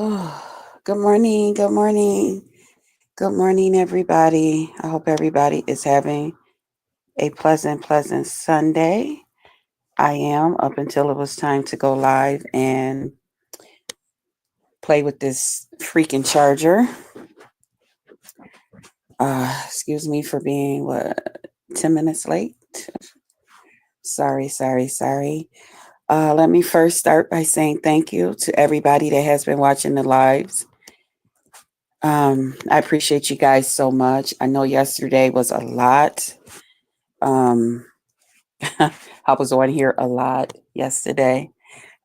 Oh, good morning. Good morning. Good morning, everybody. I hope everybody is having a pleasant Sunday. I am up until it was time to go live and play with this freaking charger. Excuse me for being 10 minutes late. Sorry. Let me first start by saying thank you to everybody that has been watching the lives. I appreciate you guys so much. I know yesterday was a lot. Um, I was on here a lot yesterday.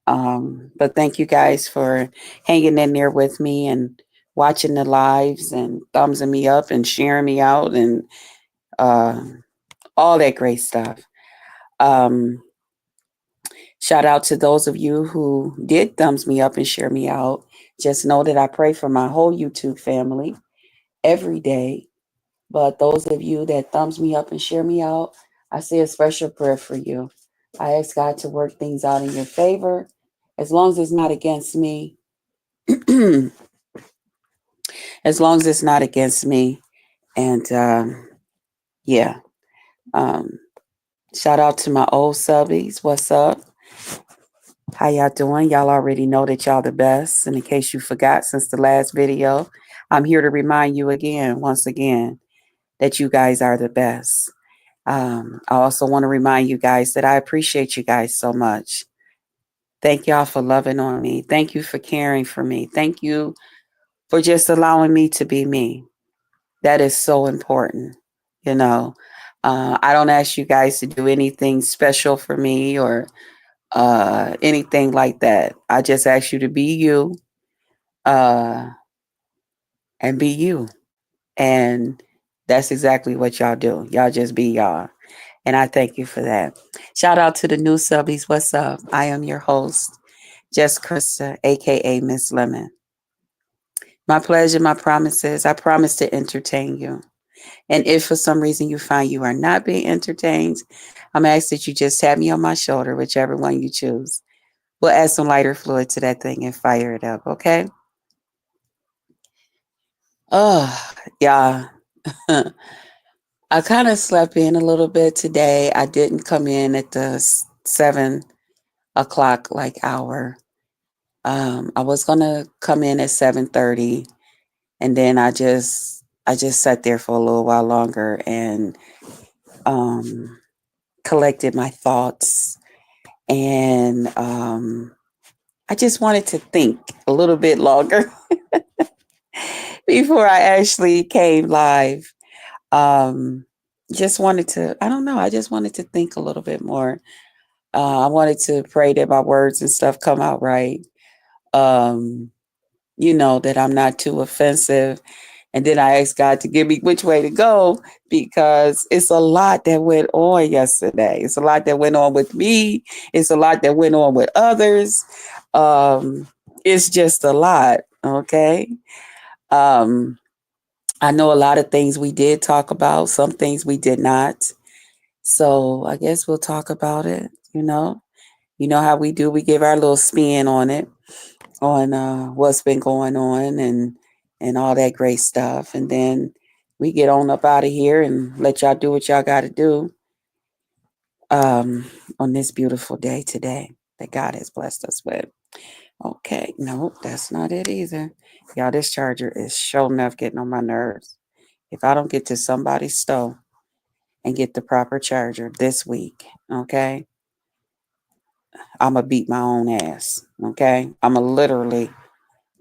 But thank you guys for hanging in there with me and watching the lives and thumbsing me up and sharing me out and uh, all that great stuff. Um, Shout out to those of you who did thumbs me up and share me out. Just know that I pray for my whole YouTube family every day. But those of you that thumbs me up and share me out, I say a special prayer for you. I ask God to work things out in your favor, as long as it's not against me. As long as it's not against me. And yeah. Um, Shout out to my old subbies. What's up? How y'all doing? Y'all already know that y'all the best. And in case you forgot since the last video, I'm here to remind you again, once again, that you guys are the best. I also want to remind you guys that I appreciate you guys so much. Thank y'all for loving on me. Thank you for caring for me. Thank you for just allowing me to be me. That is so important. You know, I don't ask you guys to do anything special for me or anything like that. I just ask you to be you uh, and be you. And that's exactly what y'all do. Y'all just be y'all. And I thank you for that. Shout out to the new subbies. What's up? I am your host, Jess Krista, aka Miss Lemon. My pleasure, my promises. I promise to entertain you. And if for some reason you find you are not being entertained, I'm asking that you just tap me on my shoulder, whichever one you choose. We'll add some lighter fluid to that thing and fire it up, okay? Oh, yeah. I kind of slept in a little bit today. I didn't come in at the 7 o'clock like hour. I was gonna come in at 7:30, and then I just sat there for a little while longer and um, collected my thoughts, and I just wanted to think a little bit longer before I actually came live. Um, just wanted to, I don't know, I just wanted to think a little bit more. I wanted to pray that my words and stuff come out right. Um, that I'm not too offensive. And then I asked God to give me which way to go because it's a lot that went on yesterday. It's a lot that went on with me. It's a lot that went on with others. Um, it's just a lot. Okay. Um, I know a lot of things we did talk about, some things we did not. So I guess we'll talk about it. You know how we do. We give our little spin on it, on what's been going on and all that great stuff, and then we get on up out of here and let y'all do what y'all got to do on this beautiful day today that God has blessed us with. Okay, no, that's not it either. Y'all, this charger is sure enough getting on my nerves. If I don't get to somebody's stove and get the proper charger this week, okay, I'm going to beat my own ass. Okay, I'm going to literally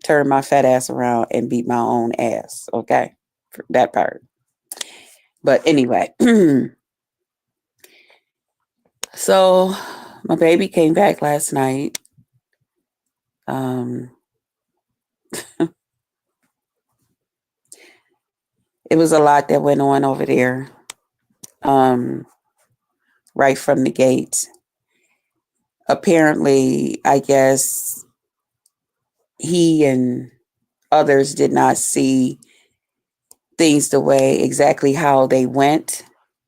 turn my fat ass around and beat my own ass. Okay, for that part. But anyway, so my baby came back last night. Um, it was a lot that went on over there. Um, right from the gate. Apparently, I guess he and others did not see things the way exactly how they went,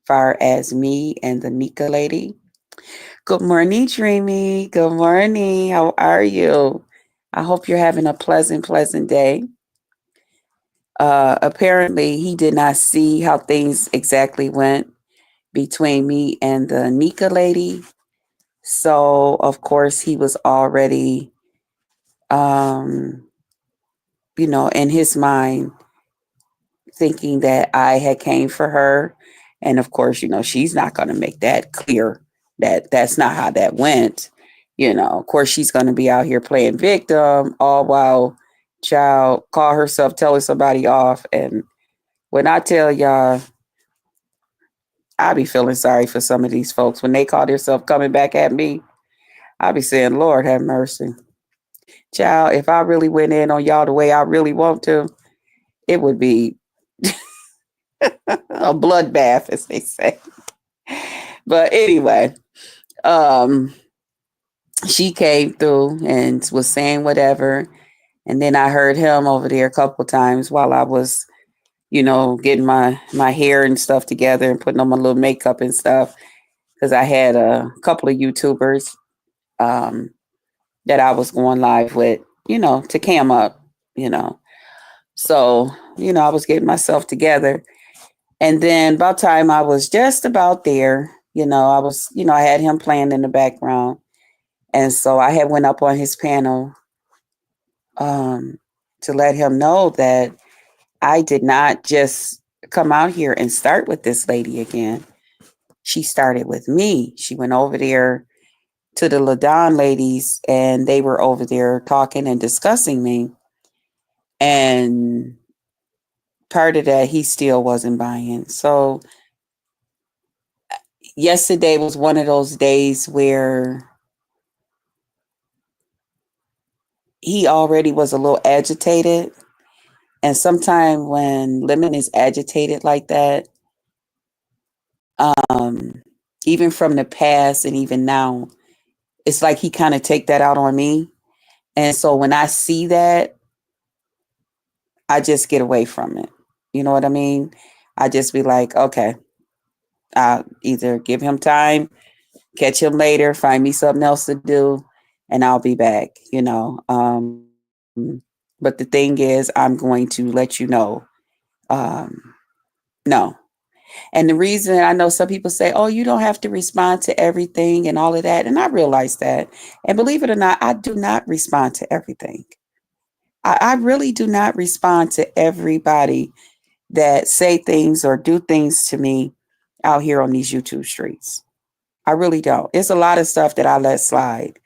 far as me and the NYCA lady. Good morning, Dreamy. Good morning. How are you? I hope you're having a pleasant day. Apparently, he did not see how things exactly went between me and the NYCA lady. So, of course, he was already, um, in his mind thinking that I had came for her. And of course, she's not going to make that clear that that's not how that went. Of course, she's going to be out here playing victim all while child call herself telling somebody off. And when I tell y'all, I be feeling sorry for some of these folks when they call themselves coming back at me. I be saying, Lord have mercy. Child, if I really went in on y'all the way I really want to, it would be a bloodbath, as they say. But anyway, um, she came through and was saying whatever. And then I heard him over there a couple times while I was, getting my hair and stuff together and putting on my little makeup and stuff. Because I had a couple of YouTubers um, that I was going live with, to cam up, you know. So, I was getting myself together. And then by the time I was just about there, I was, I had him playing in the background. And so I had went up on his panel to let him know that I did not just come out here and start with this lady again. She started with me. She went over there to the Ladon ladies and they were over there talking and discussing me. And part of that, he still wasn't buying. So yesterday was one of those days where he already was a little agitated. And sometimes when Lemon is agitated like that, um, even from the past and even now, it's like he kind of take that out on me. And so when I see that, I just get away from it. You know what I mean? I just be like, okay, I'll either give him time, catch him later, find me something else to do, and I'll be back. But the thing is, I'm going to let you know, no. And the reason I know some people say, oh, you don't have to respond to everything and all of that. And I realize that. And believe it or not, I do not respond to everything. I really do not respond to everybody that say things or do things to me out here on these YouTube streets. I really don't. It's a lot of stuff that I let slide.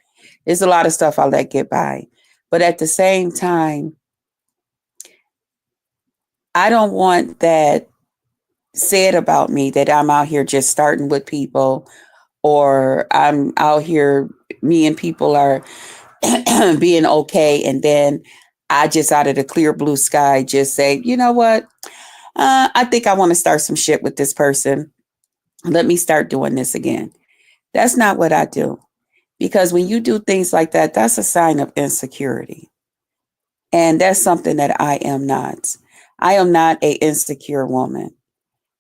It's a lot of stuff I let get by. But at the same time, I don't want that said about me that I'm out here just starting with people or I'm out here, me and people are being okay. And then I just out of the clear blue sky just say, you know what? I think I want to start some shit with this person. Let me start doing this again. That's not what I do. Because when you do things like that, that's a sign of insecurity. And that's something that I am not. I am not a insecure woman.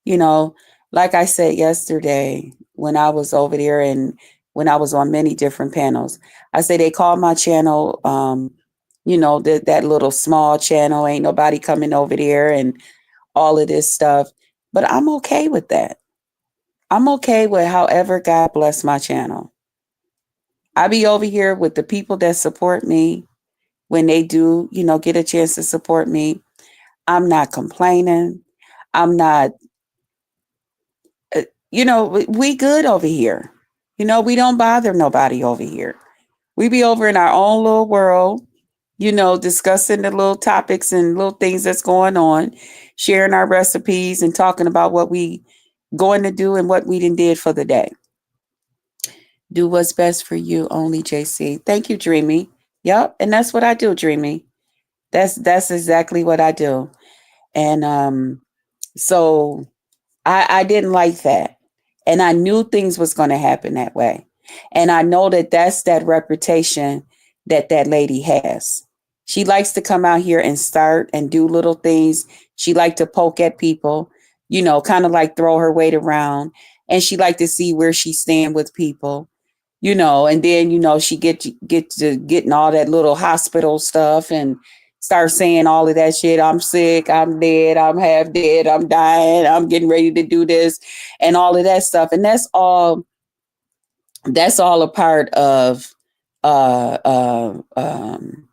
You know, like I said yesterday when I was over there and when I was on many different panels, I say they call my channel, that little small channel, ain't nobody coming over there and all of this stuff. But I'm okay with that. I'm okay with however God bless my channel. I be over here with the people that support me when they do, get a chance to support me. I'm not complaining. I'm not, we good over here. We don't bother nobody over here. We be over in our own little world, discussing the little topics and little things that's going on, sharing our recipes and talking about what we going to do and what we did for the day. Do what's best for you only, JC. Thank you, Dreamy. Yep, and that's what I do, Dreamy. That's exactly what I do. And so I didn't like that. And I knew things was going to happen that way. And I know that that's that reputation that lady has. She likes to come out here and start and do little things. She liked to poke at people, kind of like throw her weight around. And she liked to see where she stand with people. And then, she get to getting all that little hospital stuff and start saying all of that shit. I'm sick, I'm dead, I'm half dead, I'm dying, I'm getting ready to do this and all of that stuff. And that's all a part of uh, uh, um,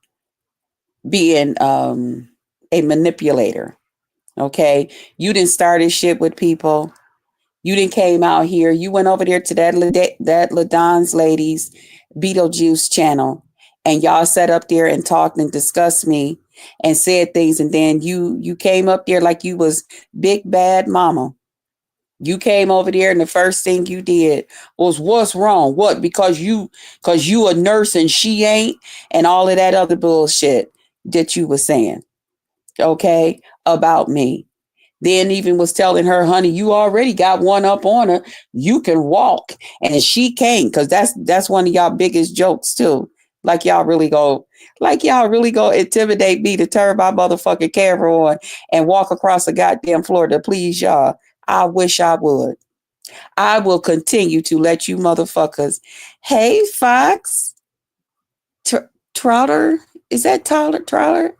being a manipulator. Okay. You didn't start this shit with people. You didn't came out here. You went over there to that LaDon's ladies Beetlejuice channel, and y'all sat up there and talked and discussed me and said things, and then you came up there like you was big bad mama. You came over there, and the first thing you did was, what's wrong? What? Because you a nurse and she ain't, and all of that other bullshit that you were saying, okay, about me. Then even was telling her, honey, you already got one up on her. You can walk, and she can't, because that's one of y'all biggest jokes too. Like y'all really go intimidate me to turn my motherfucking camera on and walk across the goddamn floor to please y'all. I wish I would. I will continue to let you motherfuckers. Hey, Fox. Trotter? Is that Trotter?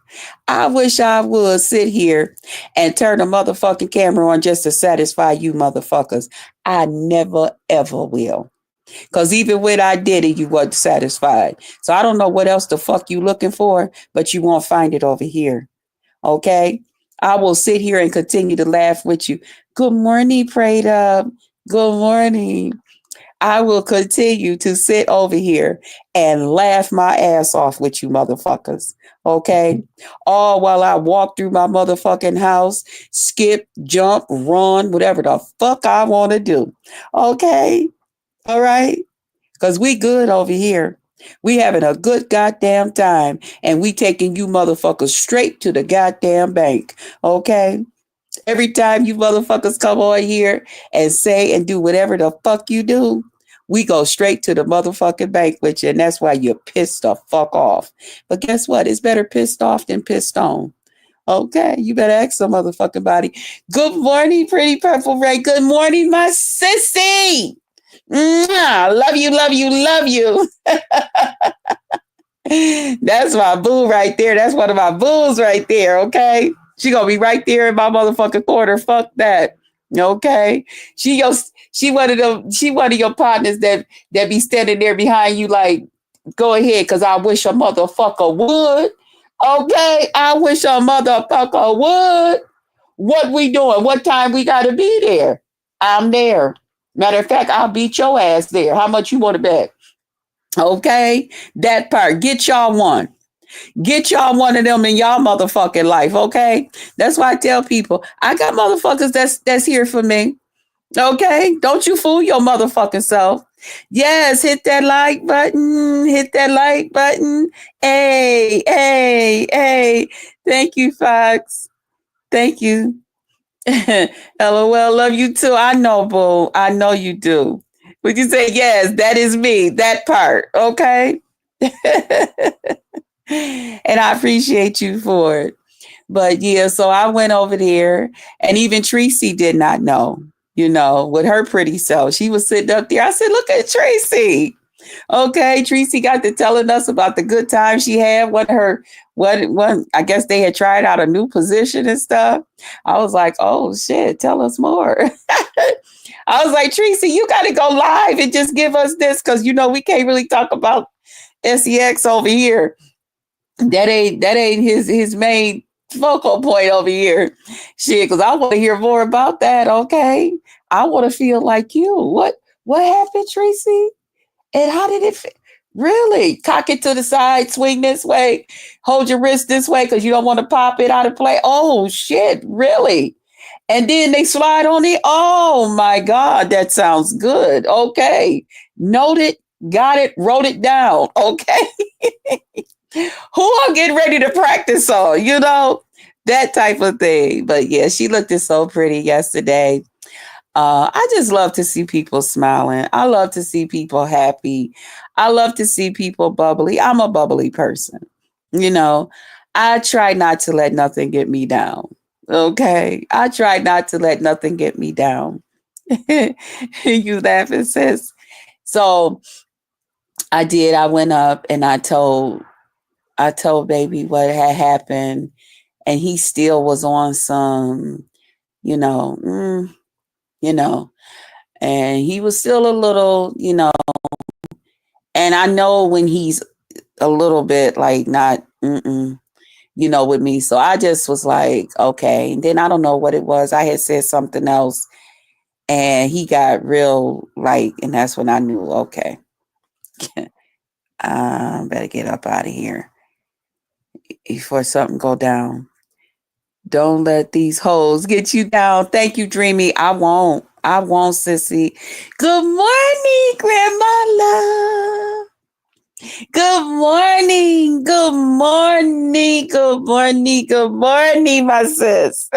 I wish I would sit here and turn the motherfucking camera on just to satisfy you motherfuckers. I never, ever will. Because even when I did it, you wasn't satisfied. So I don't know what else the fuck you looking for, but you won't find it over here. Okay? I will sit here and continue to laugh with you. Good morning, Prayed Up. Good morning. I will continue to sit over here and laugh my ass off with you motherfuckers. Okay. All while I walk through my motherfucking house, skip, jump, run, whatever the fuck I want to do. Okay. All right. Because we good over here. We having a good goddamn time, and we taking you motherfuckers straight to the goddamn bank. Okay. Every time you motherfuckers come on here and say and do whatever the fuck you do, we go straight to the motherfucking bank with you. And that's why you're pissed the fuck off. But guess what? It's better pissed off than pissed on. Okay, you better ask some motherfucking body. Good morning, pretty purple Ray. Good morning, my sissy. Mwah! Love you, love you, love you. That's my boo right there. That's one of my boos right there. Okay. She gonna be right there in my motherfucking corner. Fuck that. Okay. She one of your partners that be standing there behind you like, go ahead, because I wish a motherfucker would. Okay. I wish a motherfucker would. What we doing? What time we gotta be there? I'm there. Matter of fact, I'll beat your ass there. How much you want to bet? Okay. That part. Get y'all one. Get y'all one of them in y'all motherfucking life, okay? That's why I tell people, I got motherfuckers that's here for me. Okay? Don't you fool your motherfucking self. Yes, hit that like button. Hit that like button. Hey, hey, hey. Thank you, Fox. Thank you. LOL, love you too. I know, boo. I know you do. Would you say, yes, that is me, that part, okay? And I appreciate you for it. But yeah, so I went over there, and even Tracy did not know, with her pretty self. She was sitting up there. I said, look at Tracy. Okay, Tracy got to telling us about the good time she had when I guess they had tried out a new position and stuff. I was like, oh shit, tell us more. I was like, Tracy, you got to go live and just give us this, because we can't really talk about SEX over here. That ain't his main focal point over here. Shit, because I want to hear more about that. Okay, I want to feel like you. What happened, Tracy? And how did it feel? Really? Cock it to the side, swing this way, hold your wrist this way because you don't want to pop it out of play. Oh shit, really? And then they slide on it. Oh my God, that sounds good. Okay, noted, got it, wrote it down. Okay. Who I'm getting ready to practice on, that type of thing. But yeah, she looked so pretty yesterday. I just love to see people smiling. I love to see people happy. I love to see people bubbly. I'm a bubbly person. I try not to let nothing get me down. Okay. I try not to let nothing get me down. You laughing, sis. So I did. I went up and I told baby what had happened, and he still was on some, you know, you know, and he was still a little, and I know when he's a little bit like not, with me. So I just was like, okay. And then I don't know what it was. I had said something else, and he got real like, and that's when I knew, okay, better get up out of here before something go down. Don't let these hoes get you down. Thank you, Dreamy. I won't. I won't, sissy. Good morning, Grandma Love. Good morning. Good morning. Good morning. Good morning, my sis.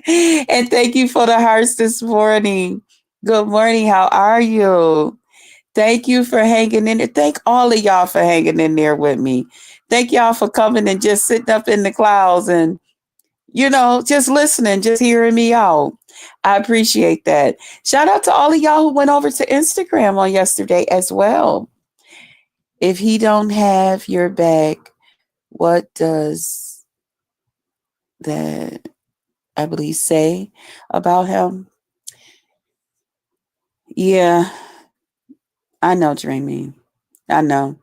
And thank you for the hearts this morning. Good morning. How are you? Thank you for hanging in there. Thank all of y'all for hanging in there with me. Thank y'all for coming and just sitting up in the clouds and, just listening, just hearing me out. I appreciate that. Shout out to all of y'all who went over to Instagram on yesterday as well. If he don't have your back, what does that, I believe, say about him? Yeah, I know, Dreamy. I know.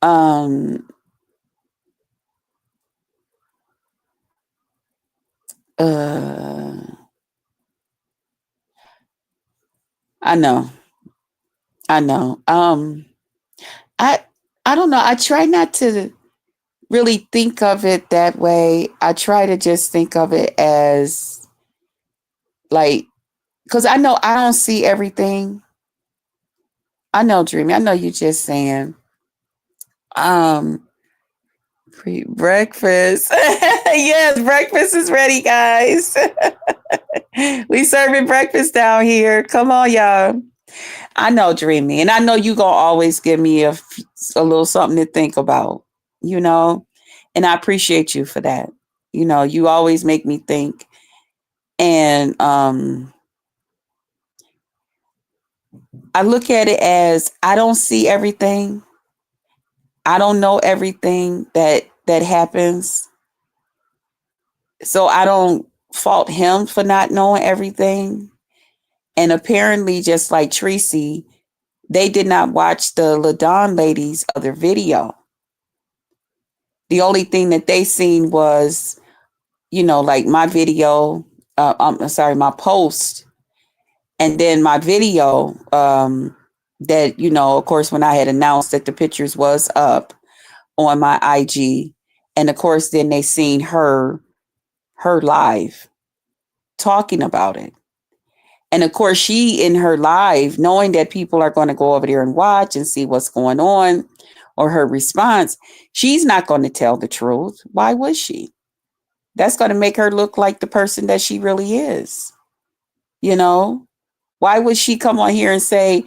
Um, uh, I know. I know. I I don't know. I try not to really think of it that way. I try to just think of it as like, because I know I don't see everything. I know, Dreamy. I know you just saying. Um, Pre breakfast. Yes, breakfast is ready, guys. We serving breakfast down here. Come on, y'all. I know, Dreamy, and I know you gonna always give me a little something to think about. You know, and I appreciate you for that. You always make me think, and I look at it as I don't see everything. I don't know everything that happens. So I don't fault him for not knowing everything. And apparently, just like Tracy, they did not watch the LaDon ladies' other video. The only thing that they seen was, like my video, I'm sorry, my post, and then my video, that, of course, when I had announced that the pictures was up on my IG. And of course, then they seen her live talking about it. And of course, she in her live, knowing that people are going to go over there and watch and see what's going on or her response, she's not going to tell the truth. Why would she? That's going to make her look like the person that she really is. You know, why would she come on here and say,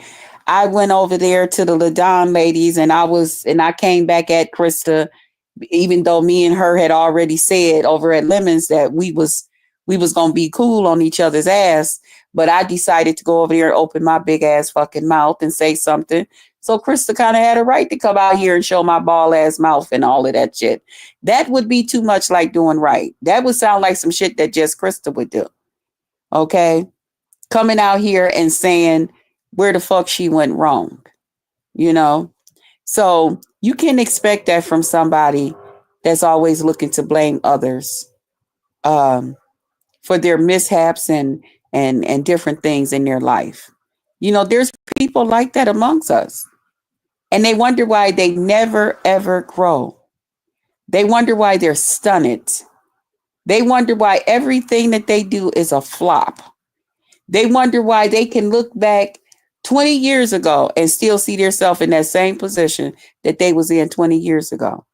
I went over there to the LaDon ladies and I came back at Krista, even though me and her had already said over at Lemons that we was gonna be cool on each other's ass, but I decided to go over there and open my big ass fucking mouth and say something. So Krista kind of had a right to come out here and show my ball ass mouth and all of that shit. That would be too much like doing right. That would sound like some shit that just Krista would do. Okay? Coming out here and saying where the fuck she went wrong. You know? So you can expect that from somebody that's always looking to blame others for their mishaps and different things in their life. There's people like that amongst us. And they wonder why they never, ever grow. They wonder why they're stunned. They wonder why everything that they do is a flop. They wonder why they can look back 20 years ago and still see themselves in that same position that they was in 20 years ago.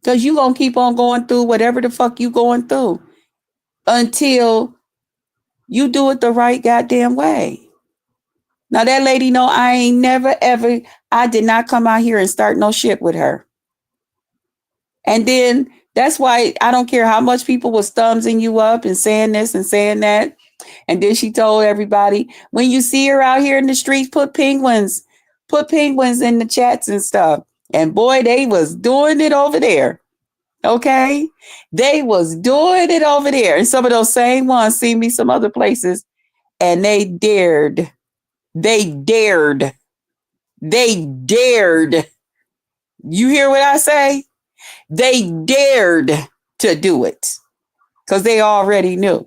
Because you going to keep on going through whatever the fuck you going through until you do it the right goddamn way. Now that lady know I ain't never ever, I did not come out here and start no shit with her. And then that's why I don't care how much people was thumbsing you up and saying this and saying that. And then she told everybody, when you see her out here in the streets, put penguins in the chats and stuff. And boy, they was doing it over there. Okay. They was doing it over there. And some of those same ones see me some other places and they dared. They dared. They dared. You hear what I say? They dared to do it because they already knew.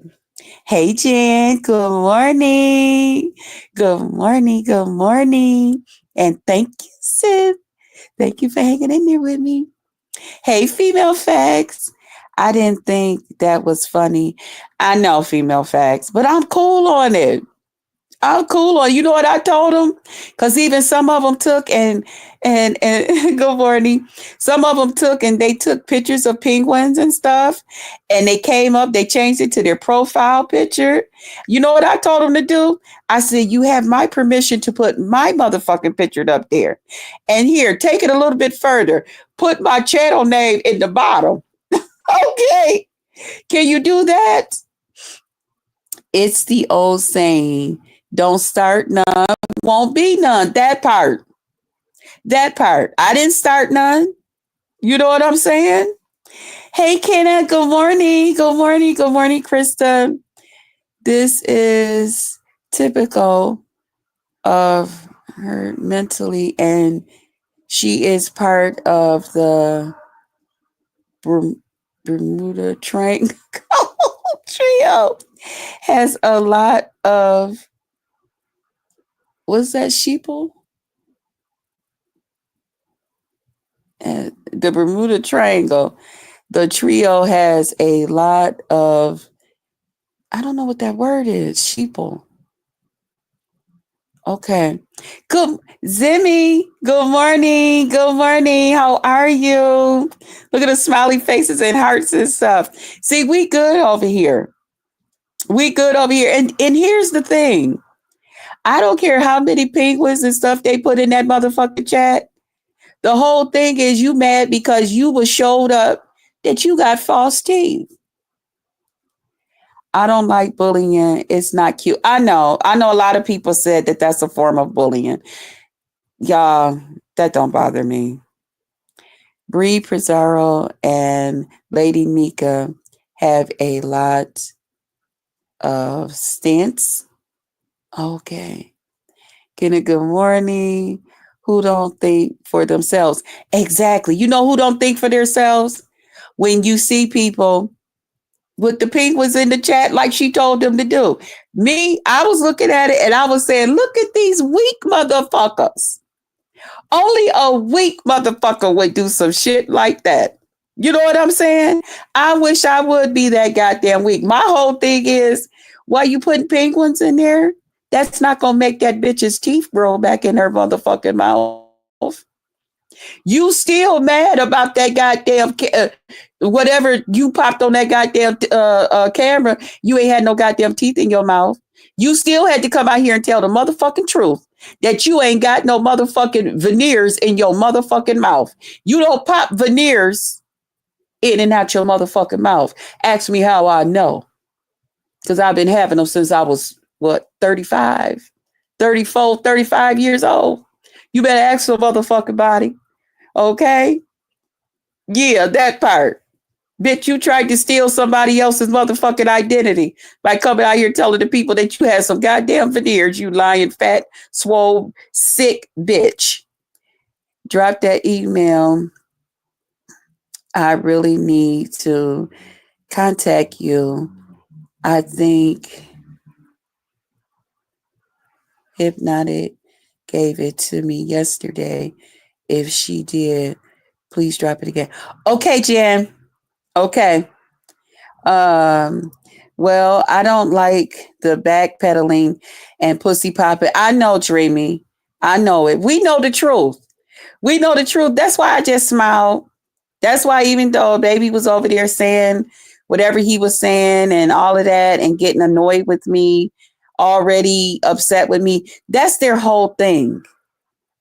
Hey, Jen. Good morning. Good morning. Good morning. And thank you, sis. Thank you for hanging in there with me. Hey, female facts. I didn't think that was funny. I know female facts, but I'm cool on it. I'm cool on. You know what I told them? Because even some of them took and good morning. Some of them took and they took pictures of penguins and stuff, and they came up. They changed it to their profile picture. You know what I told them to do? I said, "You have my permission to put my motherfucking picture up there, and here, take it a little bit further. Put my channel name in the bottom." Okay, can you do that? It's the old saying, don't start none, won't be none. That part. That part. I didn't start none. You know what I'm saying? Hey, Kenna, good morning. Good morning. Good morning, Krista. This is typical of her mentally, and she is part of the Bermuda Triangle trio. Has a lot of, what's that, sheeple? The Bermuda Triangle. The trio has a lot of, I don't know what that word is, sheeple. Okay. Good. Zimmy, good morning. Good morning. How are you? Look at the smiley faces and hearts and stuff. See, we good over here. We good over here. And here's the thing. I don't care how many penguins and stuff they put in that motherfucking chat. The whole thing is you mad because you was showed up that you got false teeth. I don't like bullying. It's not cute. I know a lot of people said that that's a form of bullying. Y'all, that don't bother me. Bree Pizarro and Lady NYCA have a lot of stints. Okay. Kenna, good morning. Who don't think for themselves? Exactly. You know who don't think for themselves? When you see people with the penguins in the chat like she told them to do. Me, I was looking at it and I was saying, look at these weak motherfuckers. Only a weak motherfucker would do some shit like that. You know what I'm saying? I wish I would be that goddamn weak. My whole thing is, why you putting penguins in there? That's not going to make that bitch's teeth grow back in her motherfucking mouth. You still mad about that goddamn whatever you popped on that goddamn camera. You ain't had no goddamn teeth in your mouth. You still had to come out here and tell the motherfucking truth that you ain't got no motherfucking veneers in your motherfucking mouth. You don't pop veneers in and out your motherfucking mouth. Ask me how I know. Because I've been having them since I was, 35, 34, 35 years old. You better ask the motherfucking body. Okay? Yeah, that part. Bitch, you tried to steal somebody else's motherfucking identity by coming out here telling the people that you had some goddamn veneers, you lying, fat, swole, sick bitch. Drop that email. I really need to contact you. I think Hypnotic gave it to me yesterday. If she did, please drop it again. Okay, Jen. Okay. Well, I don't like the backpedaling and pussy popping. I know, Dreamy. I know it. We know the truth. We know the truth. That's why I just smiled. That's why even though baby was over there saying whatever he was saying and all of that and getting annoyed with me, already upset with me, that's their whole thing.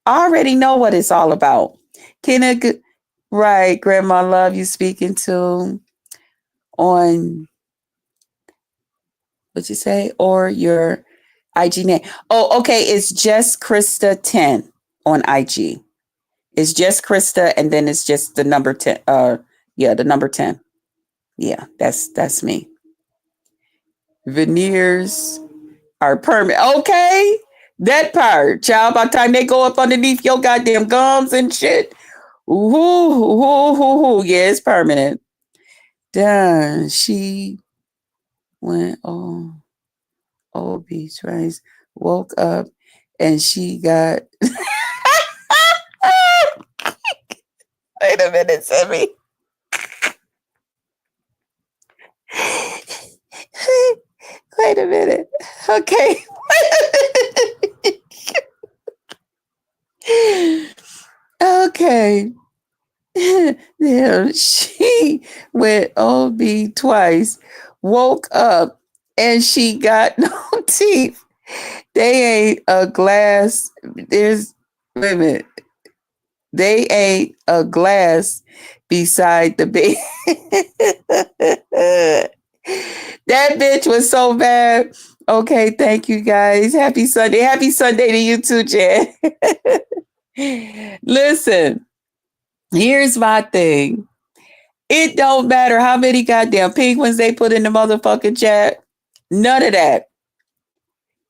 I already know what it's all about. Kenna, right, Grandma Love, you speaking to on What'd you say? Or your IG name. Oh, okay. It's just Krista 10 on IG. It's just Krista, and then it's just the number 10. Yeah, the number 10. Yeah, that's me. Veneers are permanent. Okay. That part. Child, by the time they go up underneath your goddamn gums and shit. Ooh, ooh, ooh, ooh. Yeah, it's permanent. Done. She went old beach, right? Woke up and she got wait a minute, Sammy. Wait a minute. Okay. Okay. Yeah, she went OB twice, woke up, and she got no teeth. They ain't a glass. There's wait a minute. They ain't a glass beside the bed. That bitch was so bad. Okay, thank you guys. Happy Sunday. Happy Sunday to you too, Jan. Listen, here's my thing. It don't matter how many goddamn penguins they put in the motherfucking chat. None of that.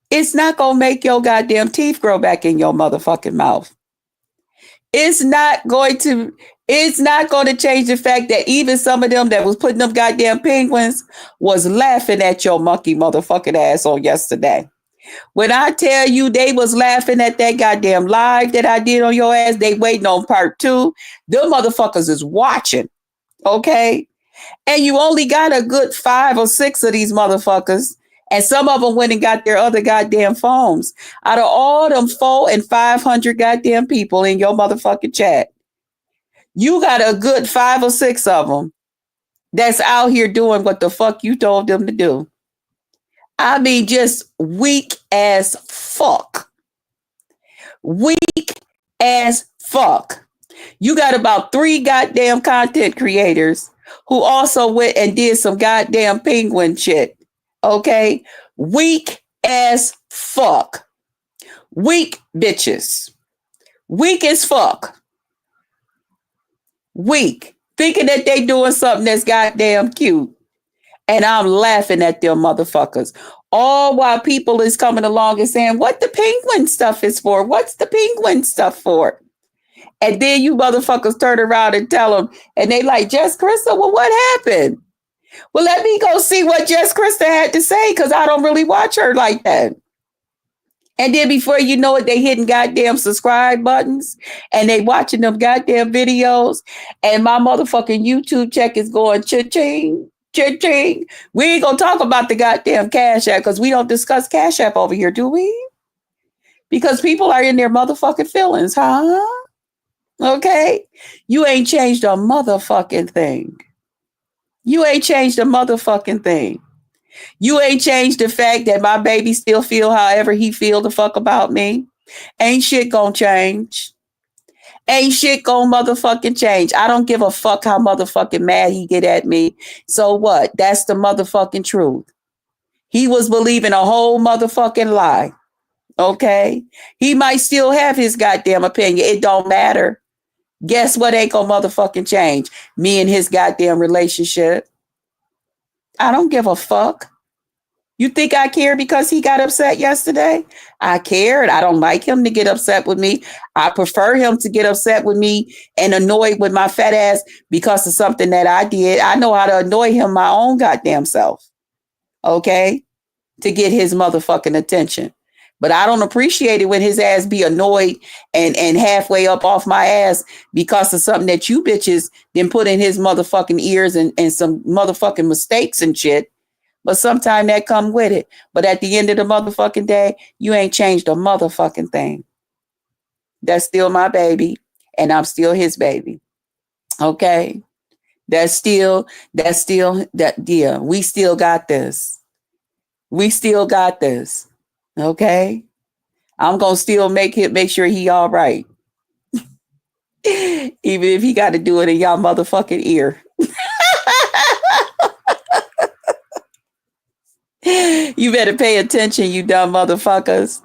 It's not gonna make your goddamn teeth grow back in your motherfucking mouth. It's not going to change the fact that even some of them that was putting them goddamn penguins was laughing at your monkey motherfucking ass on yesterday. When I tell you they was laughing at that goddamn live that I did on your ass, they waiting on part 2. Them motherfuckers is watching, okay? And you only got a good 5 or 6 of these motherfuckers. And some of them went and got their other goddamn phones. Out of all them 400 and 500 goddamn people in your motherfucking chat, you got a good 5 or 6 of them that's out here doing what the fuck you told them to do. I mean, just weak as fuck. Weak as fuck. You got about 3 goddamn content creators who also went and did some goddamn penguin shit. Okay? Weak as fuck. Weak bitches. Weak as fuck. Weak. Thinking that they doing something that's goddamn cute. And I'm laughing at them motherfuckers. All while people is coming along and saying, what the penguin stuff is for? What's the penguin stuff for? And then you motherfuckers turn around and tell them, and they like, Jess Krista, well, what happened? Well, let me go see what Jess Krista had to say, because I don't really watch her like that. And then before you know it, they hitting goddamn subscribe buttons and they watching them goddamn videos. And my motherfucking YouTube check is going cha-ching, cha-ching. We ain't gonna talk about the goddamn Cash App because we don't discuss Cash App over here, do we? Because people are in their motherfucking feelings, huh? Okay? You ain't changed a motherfucking thing. You ain't changed a motherfucking thing. You ain't changed the fact that my baby still feel however he feel the fuck about me. Ain't shit gonna change. Ain't shit gonna motherfucking change. I don't give a fuck how motherfucking mad he get at me. So what? That's the motherfucking truth. He was believing a whole motherfucking lie. Okay? He might still have his goddamn opinion. It don't matter. Guess what ain't gonna motherfucking change? Me and his goddamn relationship. I don't give a fuck. You think I care because he got upset yesterday? I cared. I don't like him to get upset with me. I prefer him to get upset with me and annoyed with my fat ass because of something that I did. I know how to annoy him my own goddamn self. Okay? To get his motherfucking attention. But I don't appreciate it when his ass be annoyed and halfway up off my ass because of something that you bitches then put in his motherfucking ears and some motherfucking mistakes and shit. But sometimes that come with it. But at the end of the motherfucking day, you ain't changed a motherfucking thing. That's still my baby, and I'm still his baby. Okay? That's still, yeah, we still got this. We still got this. Okay? I'm going to still make sure he all right. Even if he got to do it in y'all motherfucking ear. You better pay attention, you dumb motherfuckers.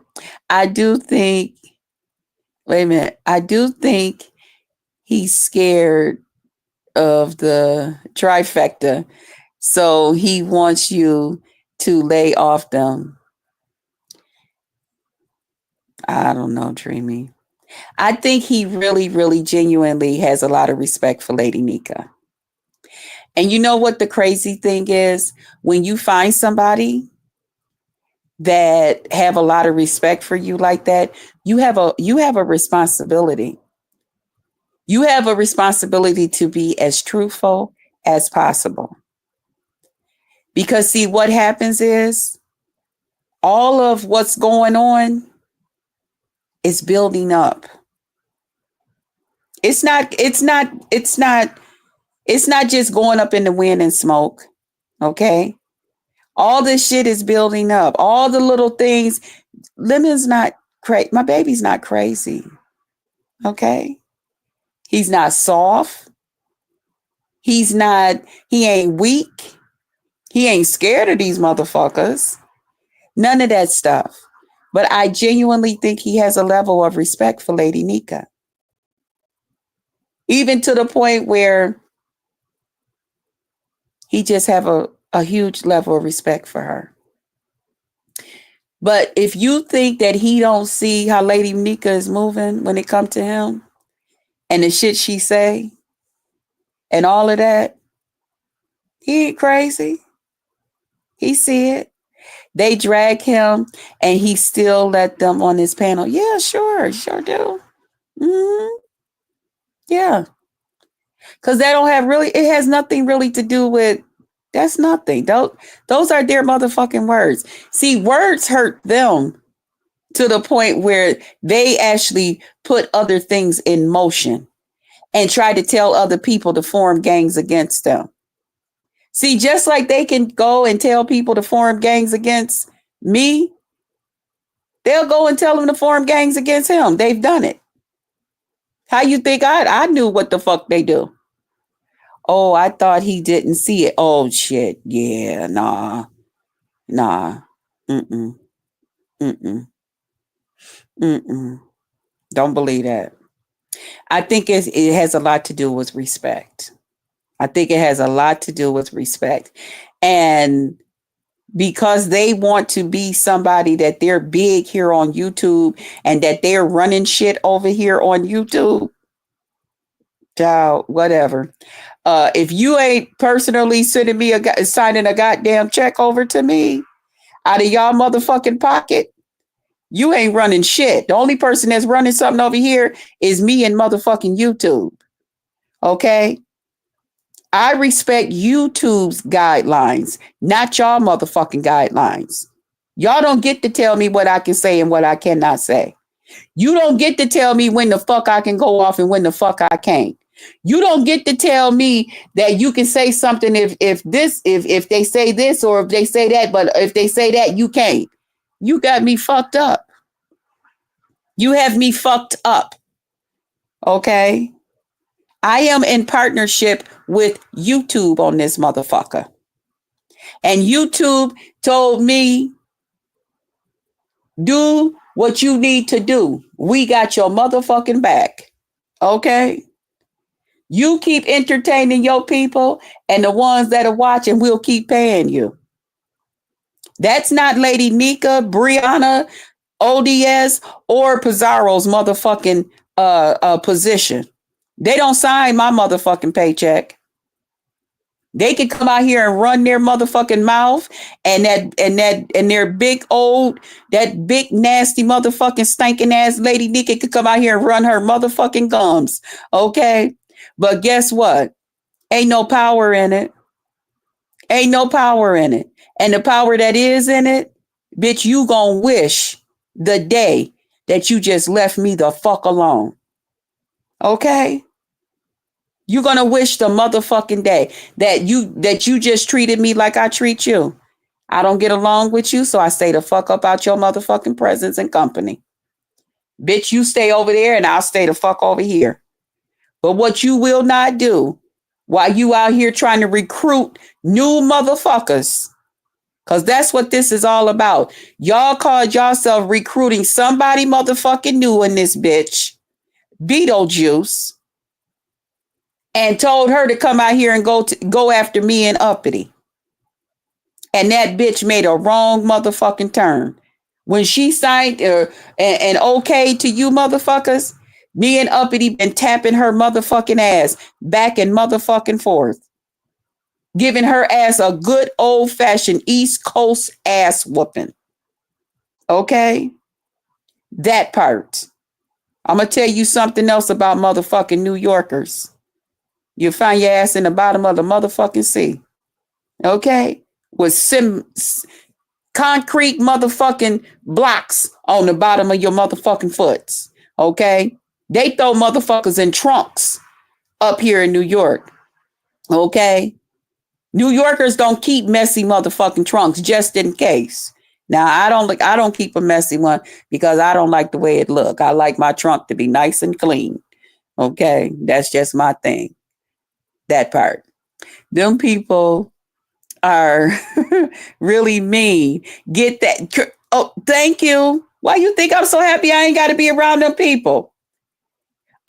I do think, wait a minute. I do think he's scared of the trifecta. So he wants you to lay off them. I don't know, Dreamy. I think he really, really genuinely has a lot of respect for Lady NYCA. And you know what the crazy thing is? When you find somebody that have a lot of respect for you like that, you have a responsibility. You have a responsibility to be as truthful as possible. Because see what happens is all of what's going on is building up. It's not just going up in the wind and smoke. Okay? All this shit is building up. All the little things. Lemon's not crazy. My baby's not crazy. Okay? He's not soft. He ain't weak. He ain't scared of these motherfuckers. None of that stuff. But I genuinely think he has a level of respect for Lady NYCA. Even to the point where he just have a huge level of respect for her. But if you think that he don't see how Lady NYCA is moving when it comes to him and the shit she say and all of that, he ain't crazy. He see it. They drag him and he still let them on his panel. Yeah, sure do. Mm-hmm. Yeah. Because they don't have really, it has nothing really to do with, that's nothing. Those are their motherfucking words. See, words hurt them to the point where they actually put other things in motion and try to tell other people to form gangs against them. See, just like they can go and tell people to form gangs against me, they'll go and tell them to form gangs against him. They've done it. How you think I knew what the fuck they do? Oh, I thought he didn't see it. Oh, shit. Yeah, nah. Mm-mm. Mm-mm. Mm-mm. Don't believe that. I think it has a lot to do with respect. I think it has a lot to do with respect. And because they want to be somebody that they're big here on YouTube and that they're running shit over here on YouTube, child, whatever. If you ain't personally signing a goddamn check over to me out of y'all motherfucking pocket, you ain't running shit. The only person that's running something over here is me and motherfucking YouTube. Okay? I respect YouTube's guidelines, not y'all motherfucking guidelines. Y'all don't get to tell me what I can say and what I cannot say. You don't get to tell me when the fuck I can go off and when the fuck I can't. You don't get to tell me that you can say something if they say this or if they say that, but if they say that, you can't. You got me fucked up. You have me fucked up. Okay? I am in partnership with YouTube on this motherfucker. And YouTube told me, do what you need to do. We got your motherfucking back. Okay? You keep entertaining your people, and the ones that are watching will keep paying you. That's not Lady NYCA, Brianna, ODS, or Pizarro's motherfucking position. They don't sign my motherfucking paycheck. They can come out here and run their motherfucking mouth and their big old, that big nasty motherfucking stinking ass Lady NYCA could come out here and run her motherfucking gums. Okay? But guess what? Ain't no power in it. Ain't no power in it. And the power that is in it, bitch, you gonna wish the day that you just left me the fuck alone. Okay? You're gonna wish the motherfucking day that you just treated me like I treat you. I don't get along with you, so I stay the fuck up out your motherfucking presence and company. Bitch, you stay over there and I'll stay the fuck over here. But what you will not do while you out here trying to recruit new motherfuckers, Because that's what this is all about. Y'all called yourself recruiting somebody motherfucking new in this bitch, Beetlejuice, and told her to come out here and go after me and Uppity. And that bitch made a wrong motherfucking turn. When she signed an okay to you motherfuckers, me and Uppity been tapping her motherfucking ass back and motherfucking forth. Giving her ass a good old fashioned East Coast ass whooping. Okay? That part. I'm going to tell you something else about motherfucking New Yorkers. You'll find your ass in the bottom of the motherfucking sea. Okay? With concrete motherfucking blocks on the bottom of your motherfucking foots. Okay? They throw motherfuckers in trunks up here in New York. Okay? New Yorkers don't keep messy motherfucking trunks just in case. Now, I don't keep a messy one because I don't like the way it look. I like my trunk to be nice and clean. Okay? That's just my thing. That part. Them people are really mean. Get that. Oh, thank you. Why you think I'm so happy I ain't got to be around them people?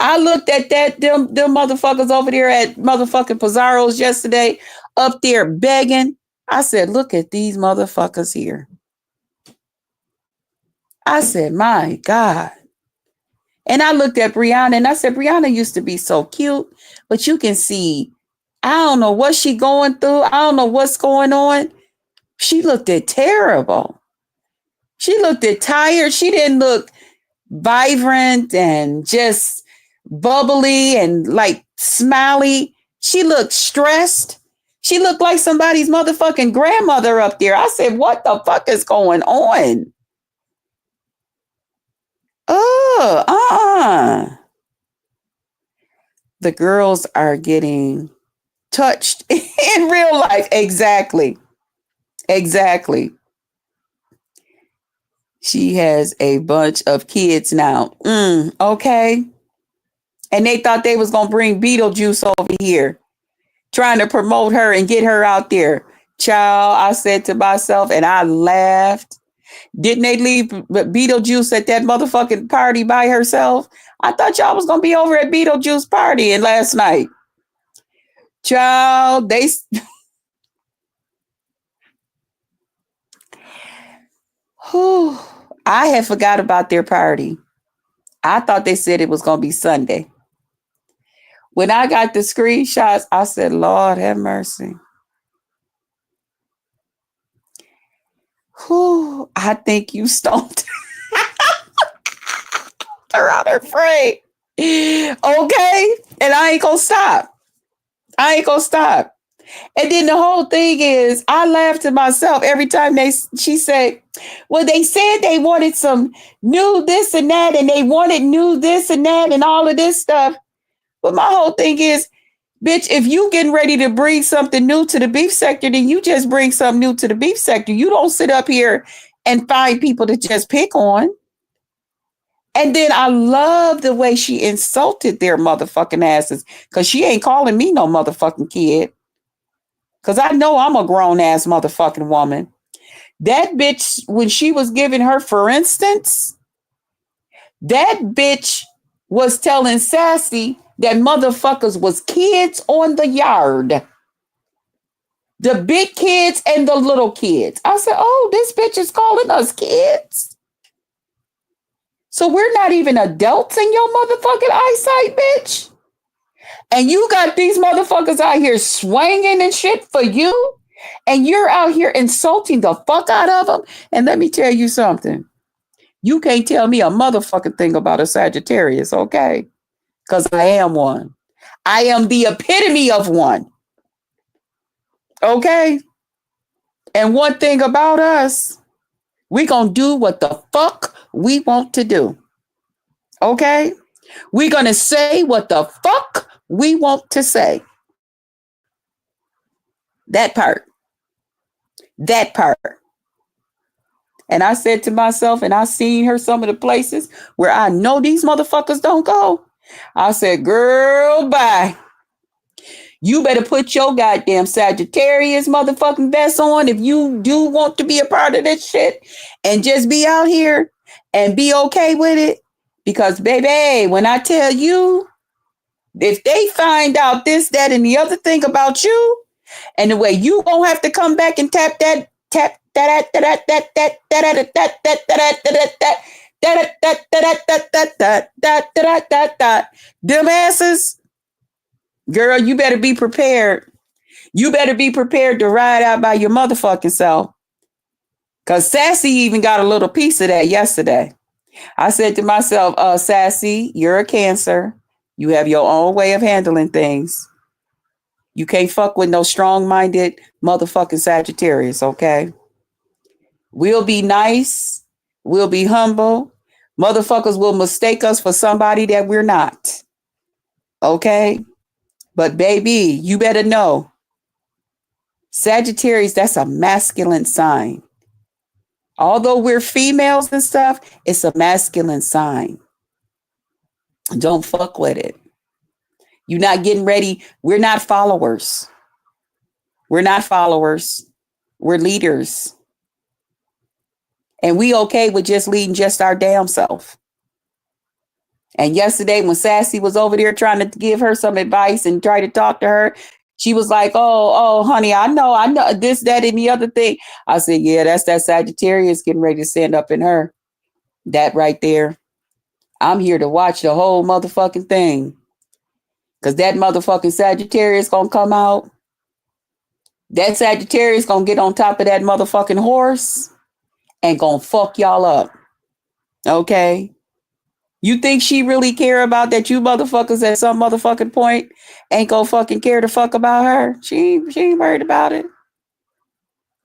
I looked at them motherfuckers over there at motherfucking Pizarro's yesterday, up there begging. I said, look at these motherfuckers here. I said, my God. And I looked at Brianna and I said, Brianna used to be so cute, but you can see, I don't know what she going through. I don't know what's going on. She looked terrible. She looked tired. She didn't look vibrant and just bubbly and like smiley. She looked stressed. She looked like somebody's motherfucking grandmother up there. I said, what the fuck is going on? The girls are getting touched in real life. Exactly. She has a bunch of kids now. Okay. And they thought they was going to bring Beetlejuice over here, trying to promote her and get her out there. Child, I said to myself, and I laughed. Didn't they leave Beetlejuice at that motherfucking party by herself? I thought y'all was going to be over at Beetlejuice party last night. Child, I had forgot about their party. I thought they said it was going to be Sunday. When I got the screenshots, I said, Lord have mercy. I think you stoned her out her frame. Okay? And I ain't going to stop. And then the whole thing is, I laughed to myself every time she said, well, they said they wanted some new this and that, and they wanted new this and that and all of this stuff. But my whole thing is, bitch, if you getting ready to bring something new to the beef sector, then you just bring something new to the beef sector. You don't sit up here and find people to just pick on. And then I love the way she insulted their motherfucking asses, because she ain't calling me no motherfucking kid. Because I know I'm a grown-ass motherfucking woman. That bitch, when she was giving her, for instance, that bitch was telling Sassy that motherfuckers was kids on the yard. The big kids and the little kids. I said, oh, this bitch is calling us kids? So we're not even adults in your motherfucking eyesight, bitch? And you got these motherfuckers out here swinging and shit for you, and you're out here insulting the fuck out of them. And let me tell you something. You can't tell me a motherfucking thing about a Sagittarius, okay? Because I am one. I am the epitome of one. Okay? And one thing about us, we gonna do what the fuck we want to do. Okay? We're gonna say what the fuck we want to say. That part. And I said to myself, and I seen her some of the places where I know these motherfuckers don't go. I said, girl, bye. You better put your goddamn Sagittarius motherfucking vest on if you do want to be a part of this shit and just be out here and be okay with it. Because, baby, when I tell you, if they find out this, that, and the other thing about you, and the way you won't have to come back and tap that, them asses, girl, you better be prepared. You better be prepared to ride out by your motherfucking self. Because Sassy even got a little piece of that yesterday. I said to myself, Sassy, you're a Cancer. You have your own way of handling things. You can't fuck with no strong-minded motherfucking Sagittarius, okay? We'll be nice. We'll be humble. Motherfuckers will mistake us for somebody that we're not. Okay? But baby, you better know. Sagittarius, that's a masculine sign. Although we're females and stuff, it's a masculine sign. Don't fuck with it. You're not getting ready. We're not followers. We're not followers. We're leaders. And we okay with just leading just our damn self. And yesterday when Sassy was over there trying to give her some advice and try to talk to her, she was like, oh, honey, I know this, that, and the other thing. I said, yeah, that's that Sagittarius getting ready to stand up in her. That right there. I'm here to watch the whole motherfucking thing. Because that motherfucking Sagittarius gonna come out. That Sagittarius gonna get on top of that motherfucking horse and gonna fuck y'all up. Okay? You think she really care about that you motherfuckers at some motherfucking point ain't gonna fucking care to fuck about her? She ain't worried about it.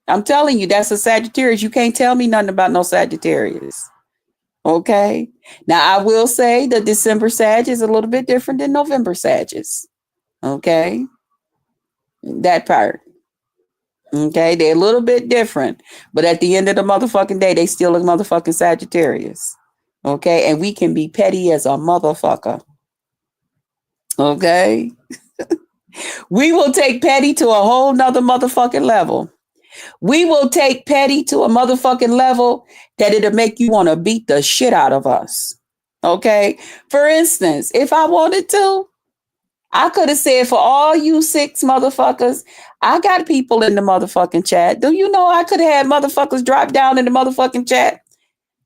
I'm telling you, that's a Sagittarius. You can't tell me nothing about no Sagittarius. Okay? Now, I will say the December Sag is a little bit different than November Sages. Okay? That part. Okay? They're a little bit different. But at the end of the motherfucking day, they still a motherfucking Sagittarius. Okay? And we can be petty as a motherfucker. Okay? We will take petty to a whole nother motherfucking level. We will take petty to a motherfucking level that it'll make you want to beat the shit out of us. Okay? For instance, if I wanted to, I could have said, for all you 6 motherfuckers, I got people in the motherfucking chat. Do you know I could have had motherfuckers drop down in the motherfucking chat?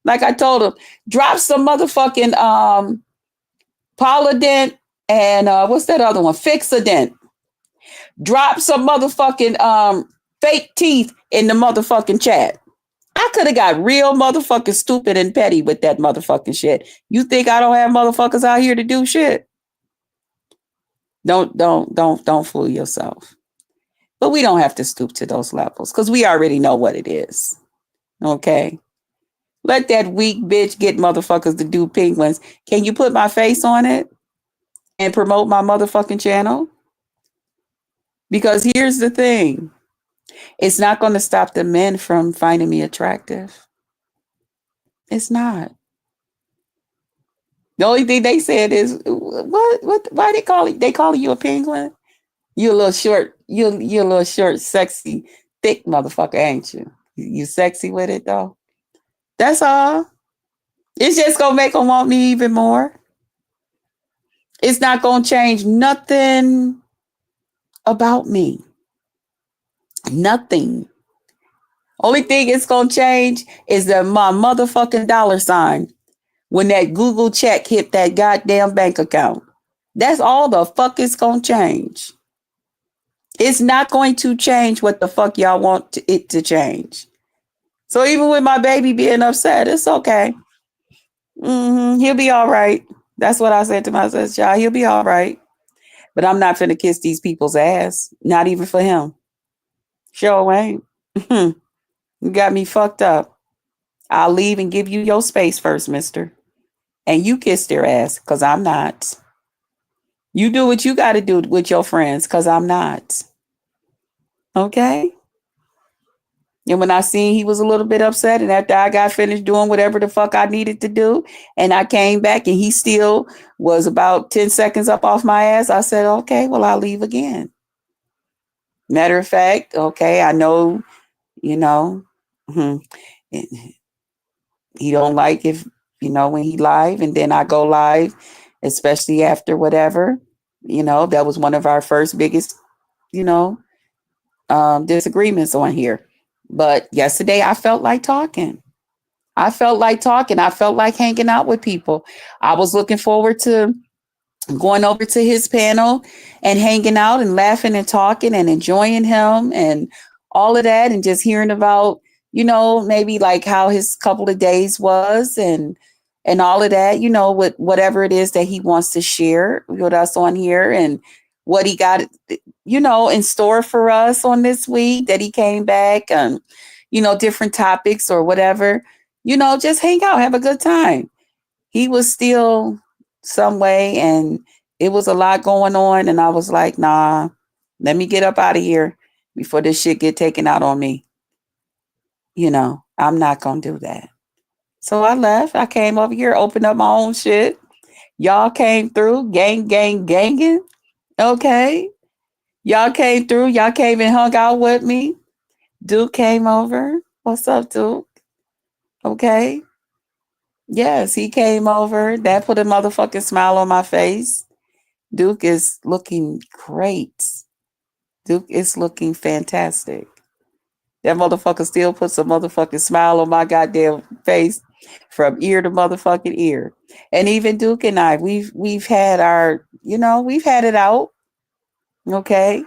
Like I told them, drop some motherfucking Polydent and what's that other one? Fixodent. Drop some motherfucking fake teeth in the motherfucking chat. I could have got real motherfucking stupid and petty with that motherfucking shit. You think I don't have motherfuckers out here to do shit? Don't fool yourself. But we don't have to stoop to those levels because we already know what it is. Okay? Let that weak bitch get motherfuckers to do penguins. Can you put my face on it and promote my motherfucking channel? Because here's the thing. It's not going to stop the men from finding me attractive. It's not. The only thing they said is, what, why they calling you a penguin? You a little short, you a little short, sexy, thick motherfucker, ain't you? You sexy with it though? That's all. It's just going to make them want me even more. It's not going to change nothing about me. Nothing. Only thing it's going to change is that my motherfucking dollar sign when that Google check hit that goddamn bank account. That's all the fuck it's going to change. It's not going to change what the fuck y'all want it to change. So even with my baby being upset, it's okay. He'll be all right. That's what I said to myself, child. He'll be all right. But I'm not finna kiss these people's ass. Not even for him. Sure ain't. You got me fucked up. I'll leave and give you your space first, mister. And you kiss their ass, because I'm not. You do what you got to do with your friends, because I'm not. Okay? And when I seen he was a little bit upset, and after I got finished doing whatever the fuck I needed to do, and I came back and he still was about 10 seconds up off my ass, I said, okay, well, I'll leave again. Matter of fact, okay, I know, you know, mhm, he don't like if, when he live and then I go live, especially after whatever, that was one of our first biggest, you know, disagreements on here. But yesterday I felt like talking. I felt like talking. I felt like hanging out with people. I was looking forward to going over to his panel and hanging out and laughing and talking and enjoying him and all of that and just hearing about, maybe like how his couple of days was and all of that, with whatever it is that he wants to share with us on here and what he got, in store for us on this week that he came back and, different topics or whatever, just hang out, have a good time. He was still some way and it was a lot going on and I was like, nah, let me get up out of here before this shit get taken out on me. I'm not gonna do that. So I left. I came over here, opened up my own shit. Y'all came through, ganging. Okay. Y'all came through. Y'all came and hung out with me. Duke came over. What's up, Duke? Okay. Yes, he came over. That put a motherfucking smile on my face. Duke is looking great. Duke is looking fantastic. That motherfucker still puts a motherfucking smile on my goddamn face from ear to motherfucking ear. And even Duke and I, we've had our, we've had it out. Okay.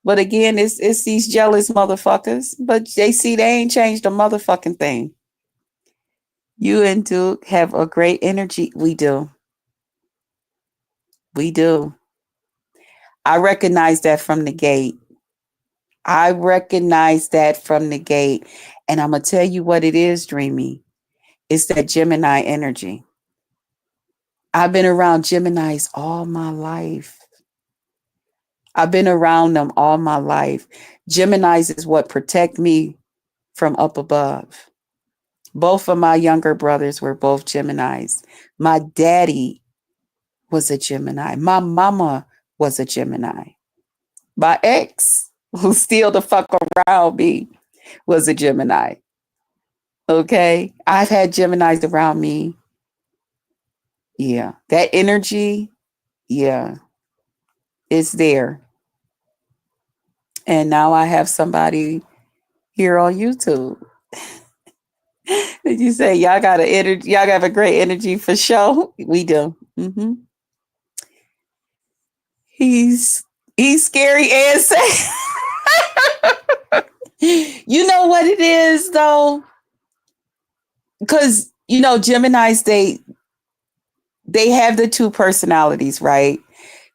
But again, it's these jealous motherfuckers. But they see they ain't changed a motherfucking thing. You and Duke have a great energy. We do. We do. I recognize that from the gate. I recognize that from the gate. And I'm going to tell you what it is, Dreamy. It's that Gemini energy. I've been around Geminis all my life. I've been around them all my life. Geminis is what protect me from up above. Both of my younger brothers were both Geminis. My daddy was a Gemini. My mama was a Gemini. My ex, who still the fuck around me, was a Gemini. Okay. I've had Geminis around me. Yeah. That energy, yeah, it's there. And now I have somebody here on YouTube. Did you say y'all got an energy? Y'all got a great energy for show? We do. He's scary and safe. You know what it is though? Because Geminis, they have the two personalities, right?